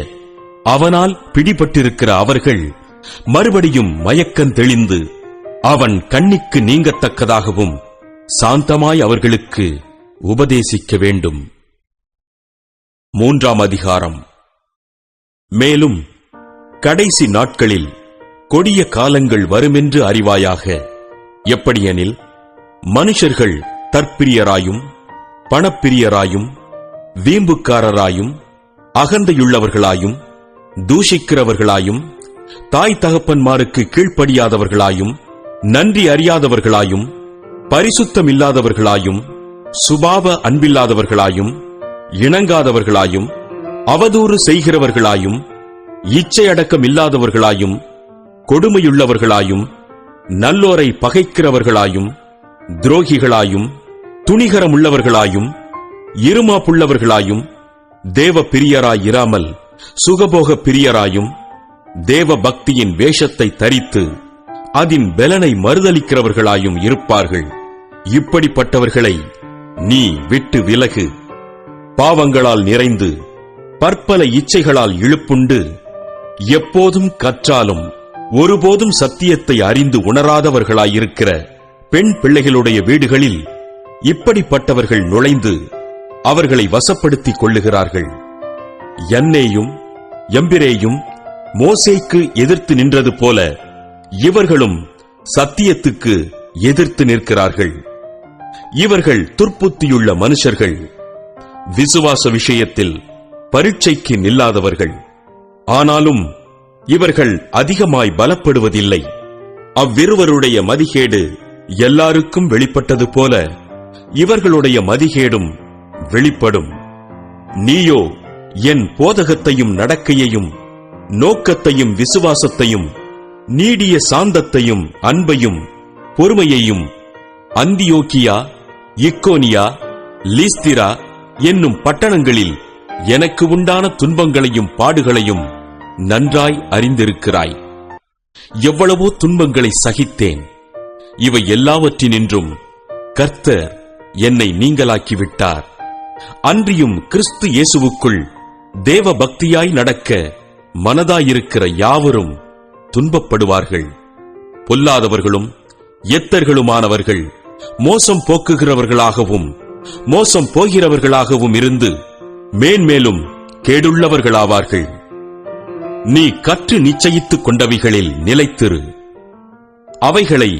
அவனால் பிடிபட்டிருக்கிற அவர்கள் மறுபடியும் மயக்கம் தெளிந்து அவன் கண்ணிக்கு நீங்கத்தக்கதாகவும் சாந்தமாய் அவர்களுக்கு உபதேசிக்க வேண்டும். 3ஆம் அதிகாரம். மேலும் கடைசி நாட்களில் கொடிய காலங்கள் வருமென்று அறிவாயாக. எப்படியெனில் மனுஷர்கள் தற்பிரியராயும் பணப்பிரியராயும் வீம்புக்காரராயும் அகந்தையுள்ளவர்களாயும் தூஷிக்கிறவர்களாயும் தாய் தகப்பன்மாருக்கு கீழ்ப்படியாதவர்களாயும் நன்றி அறியாதவர்களாயும் பரிசுத்தமில்லாதவர்களாயும் சுபாவ அன்பில்லாதவர்களாயும் இணங்காதவர்களாயும் அவதூறு செய்கிறவர்களாயும் இச்சையடக்கம் இல்லாதவர்களாயும் கொடுமையுள்ளவர்களாயும் நல்லோரை பகைக்கிறவர்களாயும் துரோகிகளாயும் துணிகரமுள்ளவர்களாயும் இருமாப்புள்ளவர்களாயும் தேவ பிரியராயிராமல் சுகபோக பிரியராயும் தேவ பக்தியின் வேஷத்தை தரித்து அதன் பெலனை மறுதலிக்கிறவர்களாயும் இருப்பார்கள். இப்படிப்பட்டவர்களை நீ விட்டு விலகு. பாவங்களால் நிறைந்து பற்பல இச்சைகளால் இழுப்புண்டு எப்போதும் கற்றாலும் ஒருபோதும் சத்தியத்தை அறிந்து உணராதவர்களாயிருக்கிற பெண் பிள்ளைகளுடைய வீடுகளில் இப்படிப்பட்டவர்கள் நுழைந்து அவர்களை வசப்படுத்திக் கொள்ளுகிறார்கள். யன்னேயும் எம்பிரேயும் மோசேக்கு எதிர்த்து நின்றது போல இவர்களும் சத்தியத்துக்கு எதிர்த்து நிற்கிறார்கள். இவர்கள் துர்ப்புத்தியுள்ள மனுஷர்கள், விசுவாச விஷயத்தில் பரீட்சைக்கு நில்லாதவர்கள். ஆனாலும் இவர்கள் அதிகமாய் பலப்படுவதில்லை. அவ்விருவருடைய மதிகேடு எல்லாருக்கும் வெளிப்பட்டது போல இவர்களுடைய மதிகேடும் வெளிப்படும். நீயோ என் போதகத்தையும் நடக்கையையும் நோக்கத்தையும் விசுவாசத்தையும் நீடிய சாந்தத்தையும் அன்பையும் பொறுமையையும் அந்தியோக்கியா இக்கோனியா லீஸ்திரா என்னும் பட்டணங்களில் எனக்கு உண்டான துன்பங்களையும் பாடுகளையும் நன்றாய் அறிந்திருக்கிறாய். எவ்வளவோ துன்பங்களை சகித்தேன். இவை எல்லாவற்றினின்றும் கர்த்தர் என்னை நீங்களாக்கிவிட்டார். அன்றியும் கிறிஸ்து இயேசுவுக்குள் தேவ பக்தியாய் நடக்க மனதாயிருக்கிற யாவரும் துன்பப்படுவார்கள். பொல்லாதவர்களும் எத்தர்களுமானவர்கள் மோசம் போக்குகிறவர்களாகவும் மோசம் போகிறவர்களாகவும் இருந்து மேன்மேலும் கேடுள்ளவர்களாவார்கள். நீ கற்று நிச்சயித்துக் கொண்டவைகளில் நிலைத்திரு. அவைகளை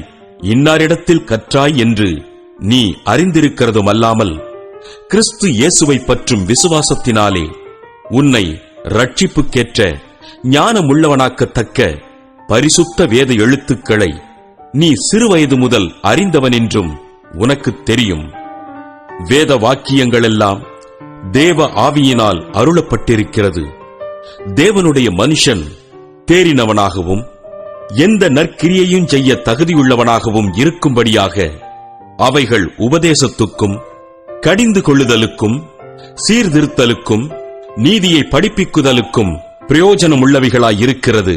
இன்னாரிடத்தில் கற்றாய் என்று நீ அறிந்திருக்கிறதும் அல்லாமல் கிறிஸ்து இயேசுவை பற்றும் விசுவாசத்தினாலே உன்னை ரட்சிப்புக்கேற்ற ஞானமுள்ளவனாக்கத்தக்க பரிசுத்த வேத எழுத்துக்களை நீ சிறுவயது முதல் அறிந்தவன் என்றும் உனக்குத் தெரியும். வேத வாக்கியங்களெல்லாம் தேவ ஆவியினால் அருளப்பட்டிருக்கிறது. தேவனுடைய மனுஷன் தேறினவனாகவும் எந்த நற்கிரியையும் செய்ய தகுதியுள்ளவனாகவும் இருக்கும்படியாக அவைகள் உபதேசத்துக்கும் கடிந்து கொள்ளுதலுக்கும் சீர்திருத்தலுக்கும் நீதியை படிப்பிக்குதலுக்கும் பிரயோஜனமுள்ளவைகளாயிருக்கிறது.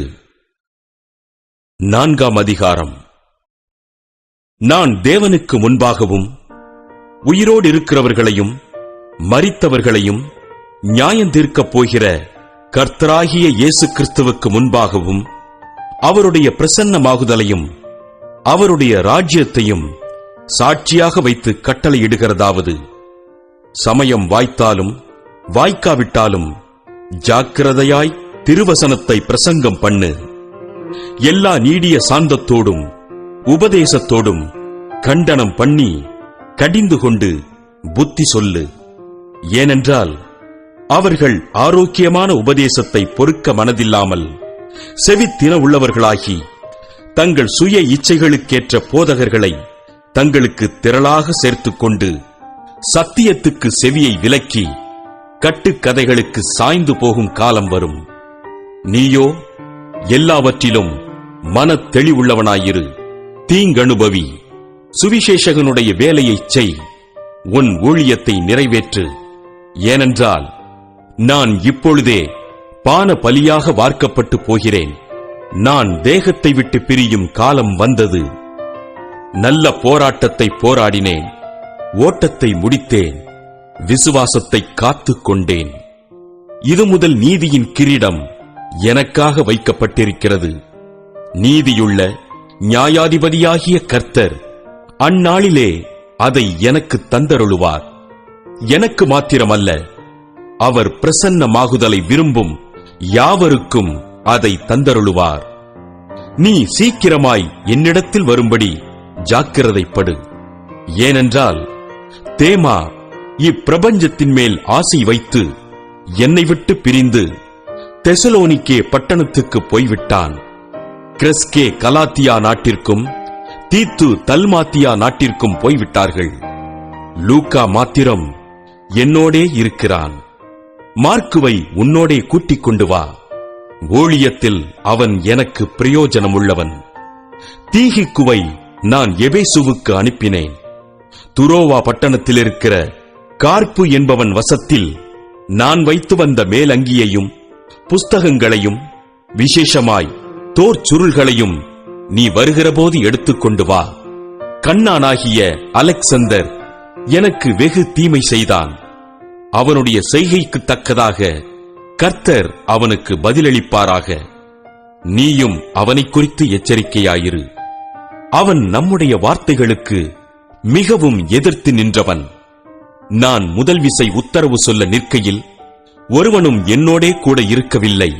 4ஆம் அதிகாரம். நான் தேவனுக்கு முன்பாகவும் உயிரோடு இருக்கிறவர்களையும் மரித்தவர்களையும் நியாயந்தீர்க்கப் போகிற கர்த்தராகிய இயேசு கிறிஸ்துவுக்கு முன்பாகவும் அவருடைய பிரசன்னமாகுதலையும் அவருடைய ராஜ்யத்தையும் சாட்சியாக வைத்து கட்டளையிடுகிறதாவது, சமயம் வாய்த்தாலும் வாய்க்காவிட்டாலும் ஜாக்கிரதையாய் திருவசனத்தை பிரசங்கம் பண்ணு. எல்லா நீடிய சாந்தத்தோடும் உபதேசத்தோடும் கண்டனம் பண்ணி கடிந்து கொண்டு புத்தி சொல்லு. ஏனென்றால் அவர்கள் ஆரோக்கியமான உபதேசத்தை பொறுக்க மனதில்லாமல் செவித்தின உள்ளவர்களாகி தங்கள் சுய இச்சைகளுக்கேற்ற போதகர்களை தங்களுக்கு திரளாக சேர்த்துக் கொண்டு சத்தியத்துக்கு செவியை விலக்கி கட்டுக்கதைகளுக்கு சாய்ந்து போகும் காலம் வரும். நீயோ எல்லாவற்றிலும் மனத் தெளிவுள்ளவனாயிரு. தீங்கனுபவி, சுவிசேஷகனுடைய வேலையைச் செய், உன் ஊழியத்தை நிறைவேற்று. ஏனென்றால் நான் இப்பொழுதே பான பலியாக வார்க்கப்பட்டு போகிறேன். நான் தேகத்தை விட்டு பிரியும் காலம் வந்தது. நல்ல போராட்டத்தை போராடினேன், ஓட்டத்தை முடித்தேன், விசுவாசத்தை காத்துக் கொண்டேன். இது முதல் நீதியின் கிரீடம் எனக்காக வைக்கப்பட்டிருக்கிறது. நீதியுள்ள நியாயாதிபதியாகிய கர்த்தர் அந்நாளிலே அதை எனக்கு தந்தருளுவார். எனக்கு மாத்திரமல்ல, அவர் பிரசன்னமாகுதலை விரும்பும் யாவருக்கும் அதை தந்தருளுவார். நீ சீக்கிரமாய் என்னிடத்தில் வரும்படி ஜாக்கிரதைப்படு. ஏனென்றால் தேமா இப்பிரபஞ்சத்தின் மேல் ஆசை வைத்து என்னை விட்டு பிரிந்து தெசலோனிக்கே பட்டணத்துக்கு போய்விட்டான். கிரெஸ்கே கலாத்தியா நாட்டிற்கும் தீத்து தல்மாத்தியா நாட்டிற்கும் போய்விட்டார்கள். லூக்கா மாத்திரம் என்னோடே இருக்கிறான். மார்க்குவை உன்னோடே கூட்டிக் கொண்டு வா. ஊழியத்தில் அவன் எனக்கு பிரயோஜனமுள்ளவன். தீகிக்குவை நான் எபேசுவுக்கு அனுப்பினேன். துரோவா பட்டணத்தில் இருக்கிற கார்ப்பு என்பவன் வசத்தில் நான் வைத்து வந்த மேலங்கியையும் புஸ்தகங்களையும் விசேஷமாய் தோற்சுருள்களையும் நீ வருகிறபோது எடுத்துக்கொண்டு வா. கண்ணானாகிய அலெக்சந்தர் எனக்கு வெகு தீமை செய்தான். அவனுடைய செய்கைக்கு தக்கதாக கர்த்தர் அவனுக்கு பதிலளிப்பாராக. நீயும் அவனை குறித்து எச்சரிக்கையாயிரு. அவன் நம்முடைய வார்த்தைகளுக்கு மிகவும் எதிர்த்து நின்றவன். நான் முதல் விசை உத்தரவு சொல்ல நிற்கையில் ஒருவனும் என்னோடே கூட இருக்கவில்லை.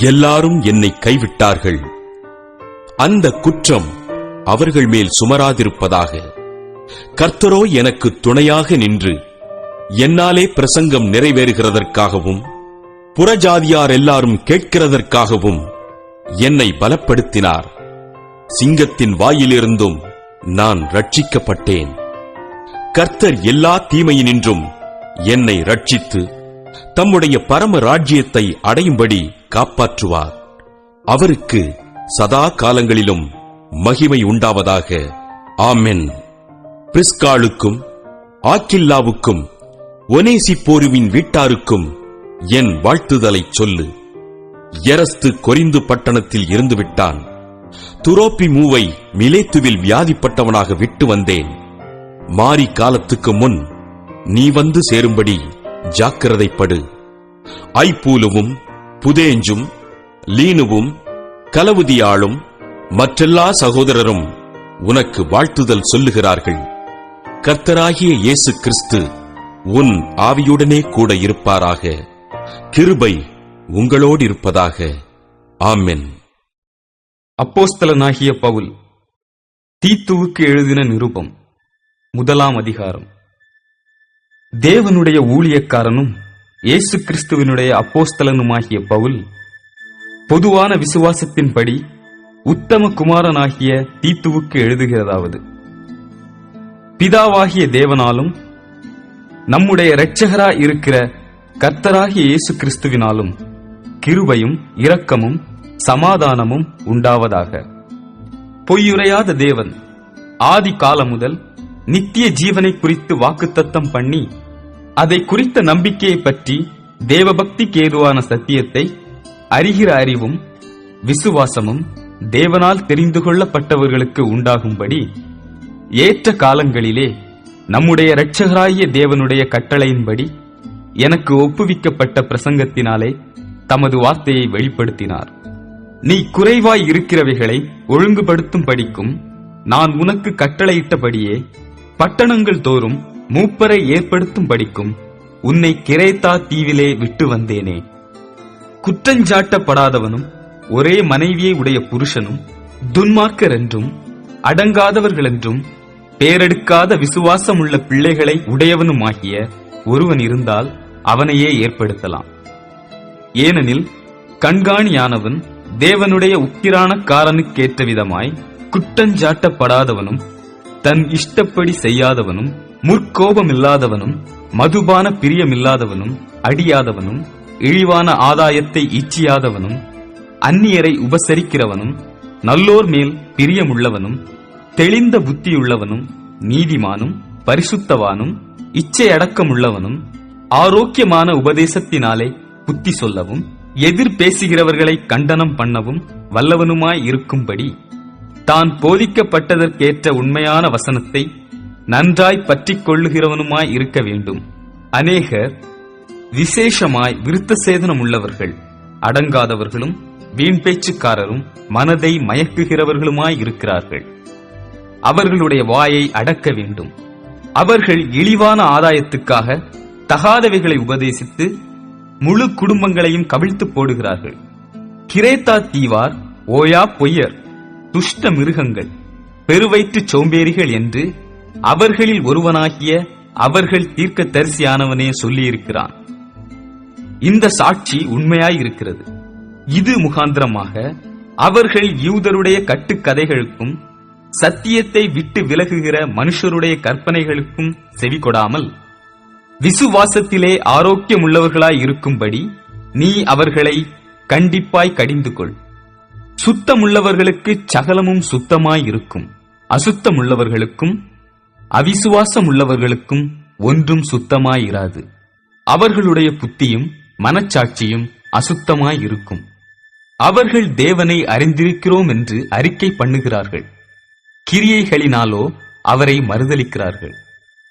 எல்லாரும் என்னை கைவிட்டார்கள். அந்த குற்றம் அவர்கள் மேல் சுமராதிருப்பதாக. கர்த்தரோ எனக்கு துணையாக நின்று என்னாலே பிரசங்கம் நிறைவேறுகிறதற்காகவும் புறஜாதியார் எல்லாரும் கேட்கிறதற்காகவும் என்னை பலப்படுத்தினார். சிங்கத்தின் வாயிலிருந்தும் நான் ரட்சிக்கப்பட்டேன். கர்த்தர் எல்லா தீமையினின்றும் என்னை ரட்சித்து தம்முடைய பரம ராஜ்யத்தை அடையும்படி காப்பாற்றுவார். அவருக்கு சதா காலங்களிலும் மகிமை உண்டாவதாக. ஆமென். பிரிஸ்காளுக்கும் ஆக்கில்லாவுக்கும் ஒனேசிப்போருவின் வீட்டாருக்கும் என் வாழ்த்துதலைச் சொல்லு. எரஸ்து கொரிந்து பட்டணத்தில் இருந்து விட்டான். துரோப்பிமூவை மிலேத்துவில் வியாதிப்பட்டவனாக விட்டு வந்தேன். மாரி காலத்துக்கு முன் நீ வந்து சேரும்படி ஜாக்கிரதைப்படு. ஐப்பூலுவும் புதேஞ்சும் லீனுவும் கலவுதியாளும் மற்றெல்லா சகோதரரும் உனக்கு வாழ்த்துதல் சொல்லுகிறார்கள். கர்த்தராகிய இயேசு கிறிஸ்து உன் ஆவியுடனே கூட இருப்பாராக. கிருபை உங்களோடு இருப்பதாக. ஆமென். அப்போஸ்தலனாகிய பவுல் தீத்துவுக்கு எழுதின நிருபம் 1ஆம் அதிகாரம். தேவனுடைய ஊழியக்காரனும் இயேசு கிறிஸ்துவினுடைய அப்போஸ்தலனுமாகிய பவுல், பொதுவான விசுவாசத்தின்படி உத்தம குமாரனாகிய தீத்துவுக்கு எழுதுகிறதாவது: பிதாவாகிய தேவனாலும் நம்முடைய இரட்சகராய் இருக்கிற கர்த்தராகிய இயேசு கிறிஸ்துவினாலும் கிருபையும் இரக்கமும் சமாதானமும் உண்டாவதாக. பொய்யுரையாத தேவன் ஆதி காலம் முதல் நித்திய ஜீவனை குறித்து வாக்குத்தத்தம் பண்ணி, அதை குறித்த நம்பிக்கையை பற்றி தேவபக்திக்கு ஏதுவான சத்தியத்தை அறிகிற அறிவும் விசுவாசமும் தேவனால் தெரிந்து கொள்ளப்பட்டவர்களுக்கு உண்டாகும்படி ஏற்ற காலங்களிலே நம்முடைய இரட்சகராகிய தேவனுடைய கட்டளையின்படி எனக்கு ஒப்புவிக்கப்பட்ட பிரசங்கத்தினாலே தமது வார்த்தையை வெளிப்படுத்தினார். நீ குறைவாய் இருக்கிறவைகளை ஒழுங்குபடுத்தும் படிக்கும் நான் உனக்கு கட்டளையிட்டபடியே பட்டணங்கள் தோறும் மூப்பரை ஏற்படுத்தும் படிக்கும் உன்னை கிரேத்தா தீவிலே விட்டு வந்தேனே. குற்றஞ்சாட்டப்படாதவனும் ஒரே மனைவியை உடைய புருஷனும் துன்மார்க்கர் என்றும் அடங்காதவர்கள் என்றும் பேரெடுக்காத விசுவாசமுள்ள பிள்ளைகளை உடையவனுமாகிய ஒருவன் இருந்தால் அவனையே ஏற்படுத்தலாம். ஏனெனில் கண்காணியானவன் தேவனுடைய உக்கிரானக்காரனுக்கேற்ற விதமாய் குற்றஞ்சாட்டப்படாதவனும் தன் இஷ்டப்படி செய்யாதவனும் முற்கோபமில்லாதவனும் மதுபான பிரியமில்லாதவனும் அடியாதவனும் இழிவான ஆதாயத்தை இச்சியாதவனும் அந்நியரை உபசரிக்கிறவனும் நல்லோர் மேல் பிரியமுள்ளவனும் தெளிந்த புத்தியுள்ளவனும் நீதிமானும் பரிசுத்தவானும் இச்சையடக்கமுள்ளவனும் ஆரோக்கியமான உபதேசத்தினாலே புத்தி சொல்லவும் எதிர் பேசுகிறவர்களை கண்டனம் பண்ணவும் வல்லவனுமாய் இருக்கும்படி தான் போதிக்கப்பட்டதற்கேற்ற உண்மையான வசனத்தை நன்றாய் பற்றிக் கொள்ளுகிறவனுமாய் இருக்க வேண்டும். அநேகர் விசேஷமாய் விருத்த சேதனம் உள்ளவர்கள், அடங்காதவர்களும் வீண் பேச்சுக்காரரும் மனதை மயக்குகிறவர்களுமாய் இருக்கிறார்கள். அவர்களுடைய வாயை அடக்க வேண்டும். அவர்கள் இழிவான ஆதாயத்துக்காக தகாதவைகளை உபதேசித்து முழு குடும்பங்களையும் கவிழ்த்து போடுகிறார்கள். கிரேத்தா தீவார் ஓயா பொய்யர், துஷ்ட மிருகங்கள், பெருவயிற்று சோம்பேறிகள் என்று அவர்களில் ஒருவனாகிய அவர்கள் தீர்க்கதரிசியானவனே சொல்லியிருக்கிறான். இந்த சாட்சி உண்மையாயிருக்கிறது. இது முகாந்திரமாக அவர்கள் யூதருடைய கட்டுக்கதைகளுக்கும் சத்தியத்தை விட்டு விலகுகிற மனுஷருடைய கற்பனைகளுக்கும் செவிகொடாமல் விசுவாசத்திலே ஆரோக்கியமுள்ளவர்களாய் இருக்கும்படி நீ அவர்களை கண்டிப்பாய் கடிந்து கொள். சுத்தமுள்ளவர்களுக்கு சகலமும் சுத்தமாயிருக்கும், அசுத்தமுள்ளவர்களுக்கும் அவிசுவாசமுள்ளவர்களுக்கும் ஒன்றும் சுத்தமாயிராது. அவர்களுடைய புத்தியும் மனச்சாட்சியும் அசுத்தமாயிருக்கும். அவர்கள் தேவனை அறிந்திருக்கிறோம் என்று அறிக்கை பண்ணுகிறார்கள், கிரியைகளினாலோ அவரை மறுதலிக்கிறார்கள்.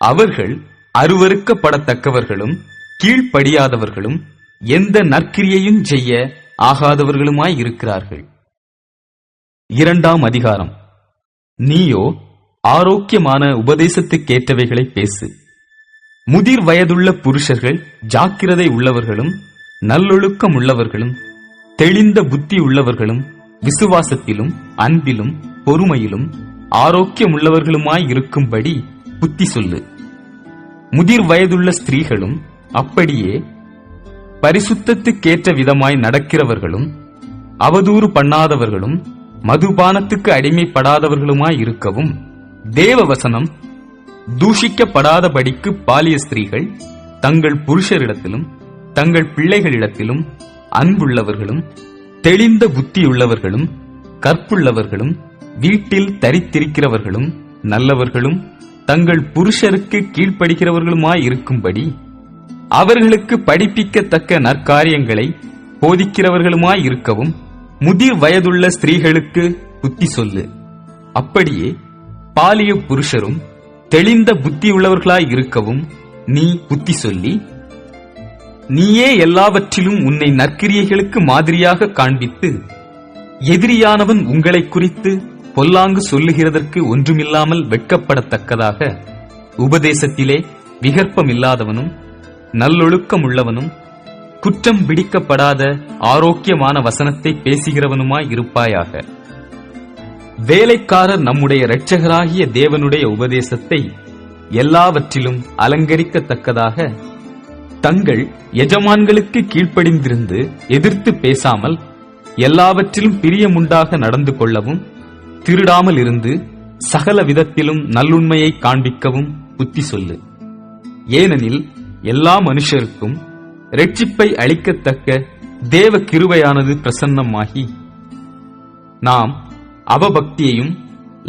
அவர்கள் அருவருக்கப்படத்தக்கவர்களும் கீழ்ப்படியாதவர்களும் எந்த நற்கிரியையும் செய்ய ஆகாதவர்களுமாயிருக்கிறார்கள். 2ஆம் அதிகாரம். நீயோ ஆரோக்கியமான உபதேசத்துக்கேற்றவைகளை பேசு. முதிர் வயதுள்ள புருஷர்கள் ஜாக்கிரதை உள்ளவர்களும் நல்லொழுக்கம் உள்ளவர்களும் தெளிந்த புத்தி உள்ளவர்களும் விசுவாசத்திலும் அன்பிலும் பொறுமையிலும் ஆரோக்கியமுள்ளவர்களுமாயிருக்கும்படி புத்தி சொல்லு. முதிர் வயதுள்ள ஸ்திரீகளும் அப்படியே பரிசுத்தத்துக்கேற்ற விதமாய் நடக்கிறவர்களும் அவதூறு பண்ணாதவர்களும் மதுபானத்துக்கு அடிமைப்படாதவர்களுமாயிருக்கவும் தேவவசனம் தூஷிக்கப்படாதபடிக்கு பாலிய ஸ்திரீகள் தங்கள் புருஷரிடத்திலும் தங்கள் பிள்ளைகளிடத்திலும் அன்புள்ளவர்களும் தெளிந்த புத்தியுள்ளவர்களும் கற்புள்ளவர்களும் வீட்டில் தரித்திருக்கிறவர்களும் நல்லவர்களும் தங்கள் புருஷருக்கு கீழ்ப்படுகிறவர்களுமாயிருக்கும்படி அவர்களுக்கு படிப்பிக்கத்தக்க நற்காரியங்களை போதிக்கிறவர்களுமாயிருக்கவும் முதிர் வயதுள்ள ஸ்திரீகளுக்கு புத்தி சொல்லு. அப்படியே பாலிய புருஷரும் தெளிந்த புத்தியுள்ளவர்களாயிருக்கவும் நீ புத்தி சொல்லி, நீயே எல்லாவற்றிலும் உன்னை நற்கிரியைகளுக்கு மாதிரியாக காண்பித்து எதிரியானவன் உங்களை குறித்து பொல்லாங்கு சொல்லுகிறதற்கு ஒன்றுமில்லாமல் வெட்கப்படத்தக்கதாக உபதேசத்திலே விகற்பமில்லாதவனும் நல்லொழுக்கம் உள்ளவனும் குற்றம் பிடிக்கப்படாத ஆரோக்கியமான வசனத்தை பேசுகிறவனுமாய் இருப்பாயாக. வேலைக்காரர் நம்முடைய இரட்சகராகிய தேவனுடைய உபதேசத்தை எல்லாவற்றிலும் அலங்கரிக்கத்தக்கதாக தங்கள் எஜமான்களுக்கு கீழ்ப்படிந்திருந்து எதிர்த்து பேசாமல் எல்லாவற்றிலும் பிரியமுண்டாக நடந்து கொள்ளவும், திருடாமல் இருந்து சகல விதத்திலும் நல்லுண்மையை காண்பிக்கவும் புத்தி சொல்லு. ஏனெனில் எல்லா மனுஷருக்கும் இரட்சிப்பை அளிக்கத்தக்க தேவ கிருபையானது பிரசன்னமாகி, நாம் அவபக்தியையும்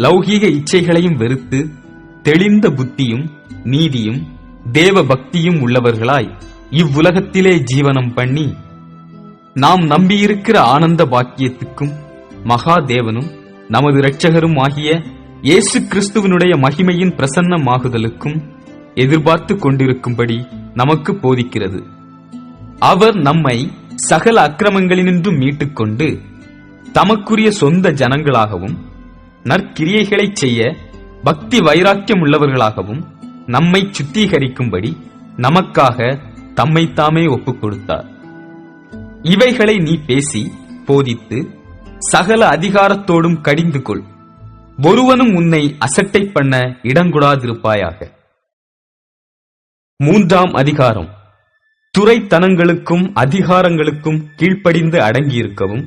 லௌகீக இச்சைகளையும் வெறுத்து தெளிந்த புத்தியும் நீதியும் தேவ பக்தியும் உள்ளவர்களாய் இவ்வுலகத்திலே ஜீவனம் பண்ணி, நாம் நம்பியிருக்கிற ஆனந்த பாக்கியத்துக்கும் மகாதேவனும் நமது இரட்சகரும் ஆகிய இயேசு கிறிஸ்துவனுடைய மகிமையின் பிரசன்னமாகுதலுக்கும் எதிர்பார்த்து கொண்டிருக்கும்படி நமக்கு போதிக்கிறது. அவர் நம்மை சகல அக்கிரமங்களினின்றும் மீட்டுக்கொண்டு தமக்குரிய சொந்த ஜனங்களாகவும் நற்கிரியைகளைச் செய்ய பக்தி வைராக்கியம் உள்ளவர்களாகவும் நம்மை சுத்திகரிக்கும்படி நமக்காக தம்மைத்தாமே ஒப்புக் கொடுத்தார். இவைகளை நீ பேசி போதித்து சகல அதிகாரத்தோடும் கடிந்து கொள். ஒருவனும் உன்னை அசட்டை பண்ண இடங்கூடாதிருப்பாயாக. 3ஆம் அதிகாரம். துரைத்தனங்களுக்கும் அதிகாரங்களுக்கும் கீழ்ப்படிந்து அடங்கியிருக்கவும்,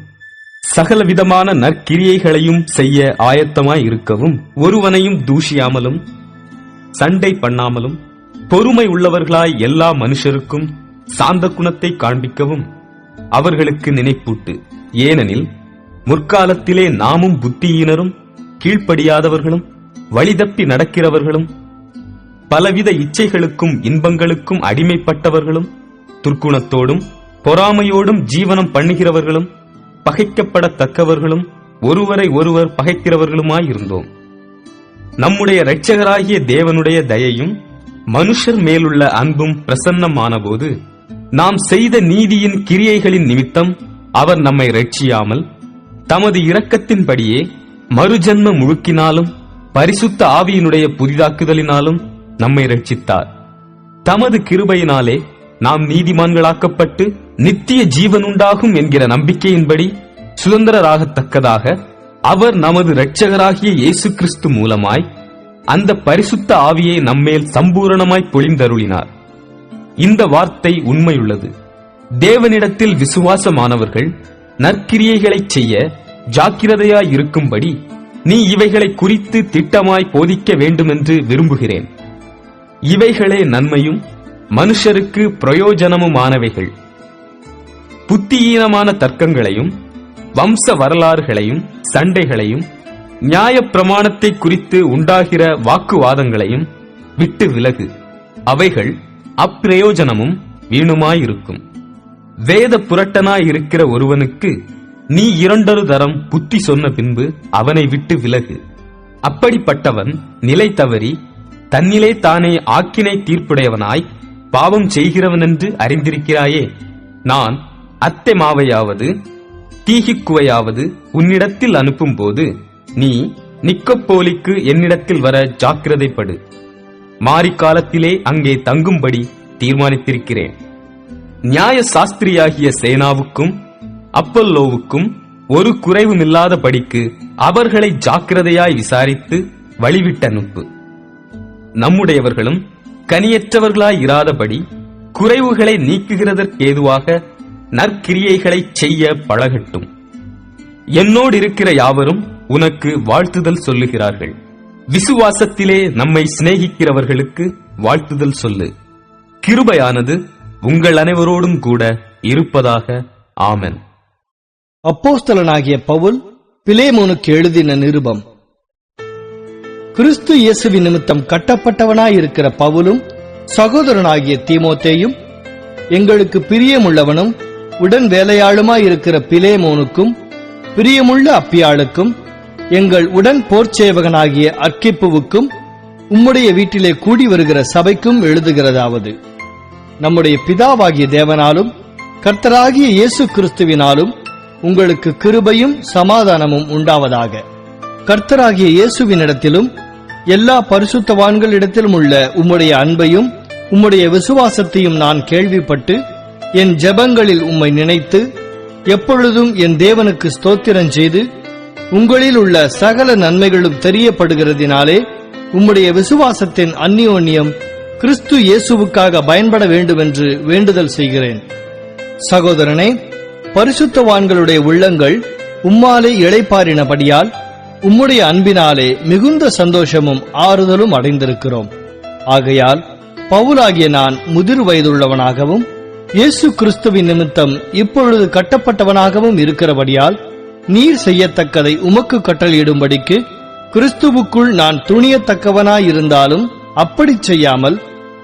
சகலவிதமான நற்கிரியைகளையும் செய்ய ஆயத்தமாய் இருக்கவும், ஒருவனையும் தூஷியாமலும் சண்டை பண்ணாமலும் பொறுமை உள்ளவர்களாய் எல்லா மனுஷருக்கும் சாந்த குணத்தை காண்பிக்கவும் அவர்களுக்கு நினைப்பூட்டு. ஏனெனில் முற்காலத்திலே நாமும் புத்தியீனரும் கீழ்ப்படியாதவர்களும் வழிதப்பி நடக்கிறவர்களும் பலவித இச்சைகளுக்கும் இன்பங்களுக்கும் அடிமைப்பட்டவர்களும் துர்க்குணத்தோடும் பொறாமையோடும் ஜீவனம் பண்ணுகிறவர்களும் பகைக்கப்படத்தக்கவர்களும் ஒருவரை ஒருவர் பகைக்கிறவர்களுமாயிருந்தோம். நம்முடைய இரட்சகராகிய தேவனுடைய தயையும் மனுஷர் மேலுள்ள அன்பும் பிரசன்னமானபோது, நாம் செய்த நீதியின் கிரியைகளின் நிமித்தம் அவர் நம்மை இரட்சியாமல் தமது இரக்கத்தின்படியே மறுஜன்ம முழுக்கினாலும் பரிசுத்த ஆவியினுடைய புதிதாக்குதலினாலும் நம்மை இரட்சித்தார். தமது கிருபையினாலே நாம் நீதிமான்களாக்கப்பட்டு நித்திய ஜீவனுண்டாகும் என்கிற நம்பிக்கையின்படி சுதந்திரராகத்தக்கதாக அவர் நமது இரட்சகராகிய இயேசு கிறிஸ்து மூலமாய் அந்த பரிசுத்த ஆவியை நம்மேல் சம்பூரணமாய் பொழிந்தருளினார். இந்த வார்த்தை உண்மையுள்ளது. தேவனிடத்தில் விசுவாசமானவர்கள் நற்கிரியைகளைச் செய்ய ஜாக்கிரதையாயிருக்கும்படி நீ இவைகளை குறித்து திட்டமாய் போதிக்க வேண்டுமென்று விரும்புகிறேன். இவைகளே நன்மையும் மனுஷருக்கு பிரயோஜனமுமானவைகள். புத்தியீனமான தர்க்கங்களையும் வம்ச வரலாறுகளையும் சண்டைகளையும் நியாயப் பிரமாணத்தை குறித்து உண்டாகிற வாக்குவாதங்களையும் விட்டு விலகு. அவைகள் அப்பிரயோஜனமும் வீணுமாயிருக்கும். வேத புரட்டனாயிருக்கிற ஒருவனுக்கு நீ 2 தரம் புத்தி சொன்ன பின்பு அவனை விட்டு விலகு. அப்படிப்பட்டவன் நிலை தவறி தன்னிலே தானே ஆக்கினை தீர்ப்புடையவனாய் பாவம் செய்கிறவனென்று அறிந்திருக்கிறாயே. நான் அத்தெமாவையாவது தீகிக்குவையாவது உன்னிடத்தில் அனுப்பும்போது நீ நிக்கப்போலிக்கு என்னிடத்தில் வர ஜாக்கிரதைப்படு. மாரிக்காலத்திலே அங்கே தங்கும்படி தீர்மானித்திருக்கிறேன். நியாய சாஸ்திரியாகிய சேனாவுக்கும் அப்பல்லோவுக்கும் ஒரு குறைவுமில்லாத படிக்கு அவர்களை ஜாக்கிரதையாய் விசாரித்து வழிவிட்டு அனுப்பு. நம்முடையவர்களும் கனியற்றவர்களாய் இராதபடி குறைவுகளை நீக்குகிறதற்கேதுவாக நற்கிரியைகளை செய்ய பழகட்டும். என்னோடு இருக்கிற யாவரும் உனக்கு வாழ்த்துதல் சொல்லுகிறார்கள். விசுவாசத்திலே நம்மை சிநேகிக்கிறவர்களுக்கு வாழ்த்துதல் சொல்லு. கிருபையானது உங்கள் அனைவரோடும் கூட இருப்பதாக. ஆமென். அப்போஸ்தலனாகிய பவுல் பிலேமோனுக்கு எழுதின நிருபம். கிறிஸ்து இயேசுவின் நிமித்தம் கட்டப்பட்டவனாயிருக்கிற பவுலும் சகோதரனாகிய தீமோத்தேயும் எங்களுக்கு பிரியமுள்ளவனும் உடன் வேலையாளுமாயிருக்கிற பிலேமோனுக்கும் பிரியமுள்ள அப்பியாளுக்கும் எங்கள் உடன் போர்ச்சேவகனாகிய அர்க்கிப்புவுக்கும் உம்முடைய வீட்டிலே கூடி வருகிற சபைக்கும் எழுதுகிறதாவது, நம்முடைய பிதாவாகிய தேவனாலும் கர்த்தராகிய இயேசு கிறிஸ்துவினாலும் உங்களுக்கு கிருபையும் சமாதானமும் உண்டாவதாக. கர்த்தராகிய இயேசுவினிடத்திலும் எல்லா பரிசுத்தவான்களிடத்திலும் உள்ள உம்முடைய அன்பையும் உம்முடைய விசுவாசத்தையும் நான் கேள்விப்பட்டு என் ஜெபங்களில் உம்மை நினைத்து எப்பொழுதும் என் தேவனுக்கு ஸ்தோத்திரம் செய்து உங்களில் உள்ள சகல நன்மைகளும் தெரியப்படுகிறதினாலே உம்முடைய விசுவாசத்தின் அந்யோன்யம் கிறிஸ்து இயேசுவுக்காக பயன்பட வேண்டும் என்று வேண்டுதல் செய்கிறேன். சகோதரனே, பரிசுத்தவான்களுடைய உள்ளங்கள் உம்மாலே இளைப்பாறினபடியால் உம்முடைய அன்பினாலே மிகுந்த சந்தோஷமும் ஆறுதலும் அடைந்திருக்கிறோம். ஆகையால் பவுலாகிய நான் முதிர் வயதுள்ளவனாகவும் இயேசு கிறிஸ்துவின் நிமித்தம் இப்பொழுது கட்டப்பட்டவனாகவும் இருக்கிறபடியால் நீர் செய்யத்தக்கதை உமக்கு கட்டளையிடும்படிக்கு கிறிஸ்துவுக்குள் நான் துணியத்தக்கவனாயிருந்தாலும் அப்படி செய்யாமல்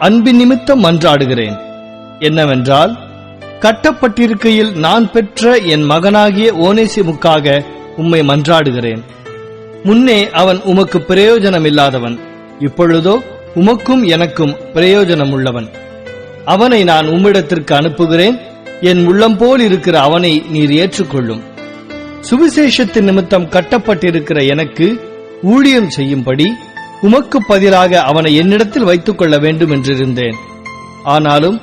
அன்பின் நிமித்தம் மன்றாடுகிறேன். என்னவென்றால், கட்டப்பட்டிருக்கையில் நான் பெற்ற என் மகனாகிய ஓனேசிமுக்காக உம்மை மன்றாடுகிறேன். முன்னே அவன் உமக்கு பிரயோஜனமில்லாதவன், இப்பொழுதோ உமக்கும் எனக்கும் பிரயோஜனமுள்ளவன். அவனை நான் உம்மிடத்திற்கு அனுப்புகிறேன். என் உள்ளம் போல் இருக்கிற அவனை நீர் ஏற்றுக்கொள்ளும். சுவிசேஷத்தின் நிமித்தம் கட்டப்பட்டிருக்கிற எனக்கு ஊழியம் செய்யும்படி உமக்கு பதிலாக அவனை என்னிடத்தில் வைத்துக் கொள்ள வேண்டும் என்றிருந்தேன். ஆனாலும்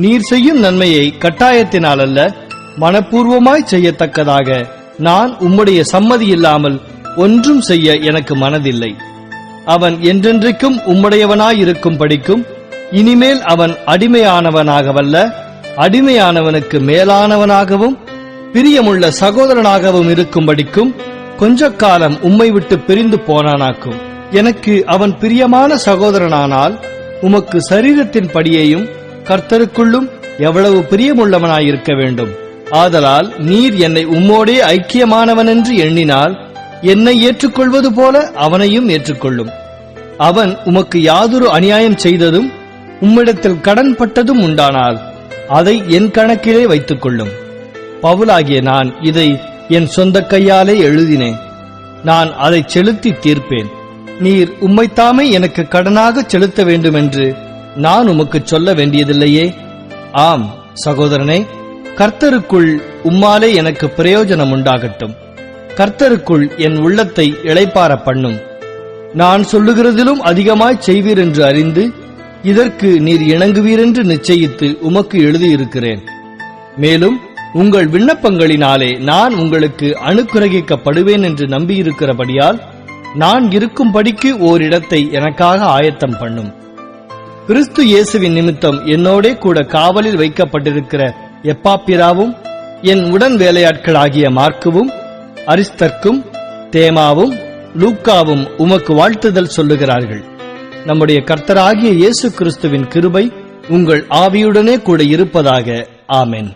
நீர் செய்யும் நன்மையை கட்டாயத்தினால் அல்ல, மனப்பூர்வமாய் செய்யத்தக்கதாக நான் உம்முடைய சம்மதி இல்லாமல் ஒன்றும் செய்ய எனக்கு மனதில்லை. அவன் என்றென்றைக்கும் உம்முடையவனாயிருக்கும் படிக்கும் இனிமேல் அவன் அடிமையானவனாகவல்ல, அடிமையானவனுக்கு மேலானவனாகவும் பிரியமுள்ள சகோதரனாகவும் இருக்கும்படிக்கும் கொஞ்ச காலம் உம்மை விட்டு பிரிந்து போனானாக்கும். எனக்கு அவன் பிரியமான சகோதரனானால் உமக்கு சரீரத்தின் படியையும் கர்த்தருக்குள்ளும் எவ்வளவு பிரியமுள்ளவனாயிருக்க வேண்டும். ஆதலால் நீர் என்னை உம்மோடே ஐக்கியமானவனென்று எண்ணினால் என்னை ஏற்றுக்கொள்வது போல அவனையும் ஏற்றுக்கொள்ளும். அவன் உமக்கு யாதொரு அநியாயம் செய்ததும் உம்மிடத்தில் கடன்பட்டதும் உண்டானால் அதை என் கணக்கிலே வைத்துக் கொள்ளும். பவுலாகிய நான் இதை என் சொந்த கையாலே எழுதினேன். நான் அதை செலுத்தி தீர்ப்பேன். நீர் உம்மைத்தாமே எனக்கு கடனாக செலுத்த வேண்டும் என்று நான் உமக்கு சொல்ல வேண்டியதில்லையே. ஆம் சகோதரனே, கர்த்தருக்குள் உம்மாலே எனக்கு பிரயோஜனம் உண்டாகட்டும். கர்த்தருக்குள் என் உள்ளத்தை இளைப்பார பண்ணும். நான் சொல்லுகிறதிலும் அதிகமாய் செய்வீர் என்று அறிந்து இதற்கு நீர் இணங்குவீர் என்று நிச்சயித்து உமக்கு எழுதியிருக்கிறேன். மேலும் உங்கள் விண்ணப்பங்களினாலே நான் உங்களுக்கு அனுக்கிரகிக்கப்படுவேன் என்று நம்பியிருக்கிறபடியால் நான் இருக்கும்படிக்கு ஓரிடத்தை எனக்காக ஆயத்தம் பண்ணும். கிறிஸ்து இயேசுவின் நிமித்தம் என்னோடே கூட காவலில் வைக்கப்பட்டிருக்கிற எப்பாப்பிராவும் என் உடன் வேலையாட்களாகிய மார்க்குவும் அரிஸ்தர்க்கும் தேமாவும் லூக்காவும் உமக்கு வாழ்த்துதல் சொல்லுகிறார்கள். நம்முடைய கர்த்தராகிய இயேசு கிறிஸ்துவின் கிருபை உங்கள் ஆவியுடனே கூட இருப்பதாக. ஆமென்.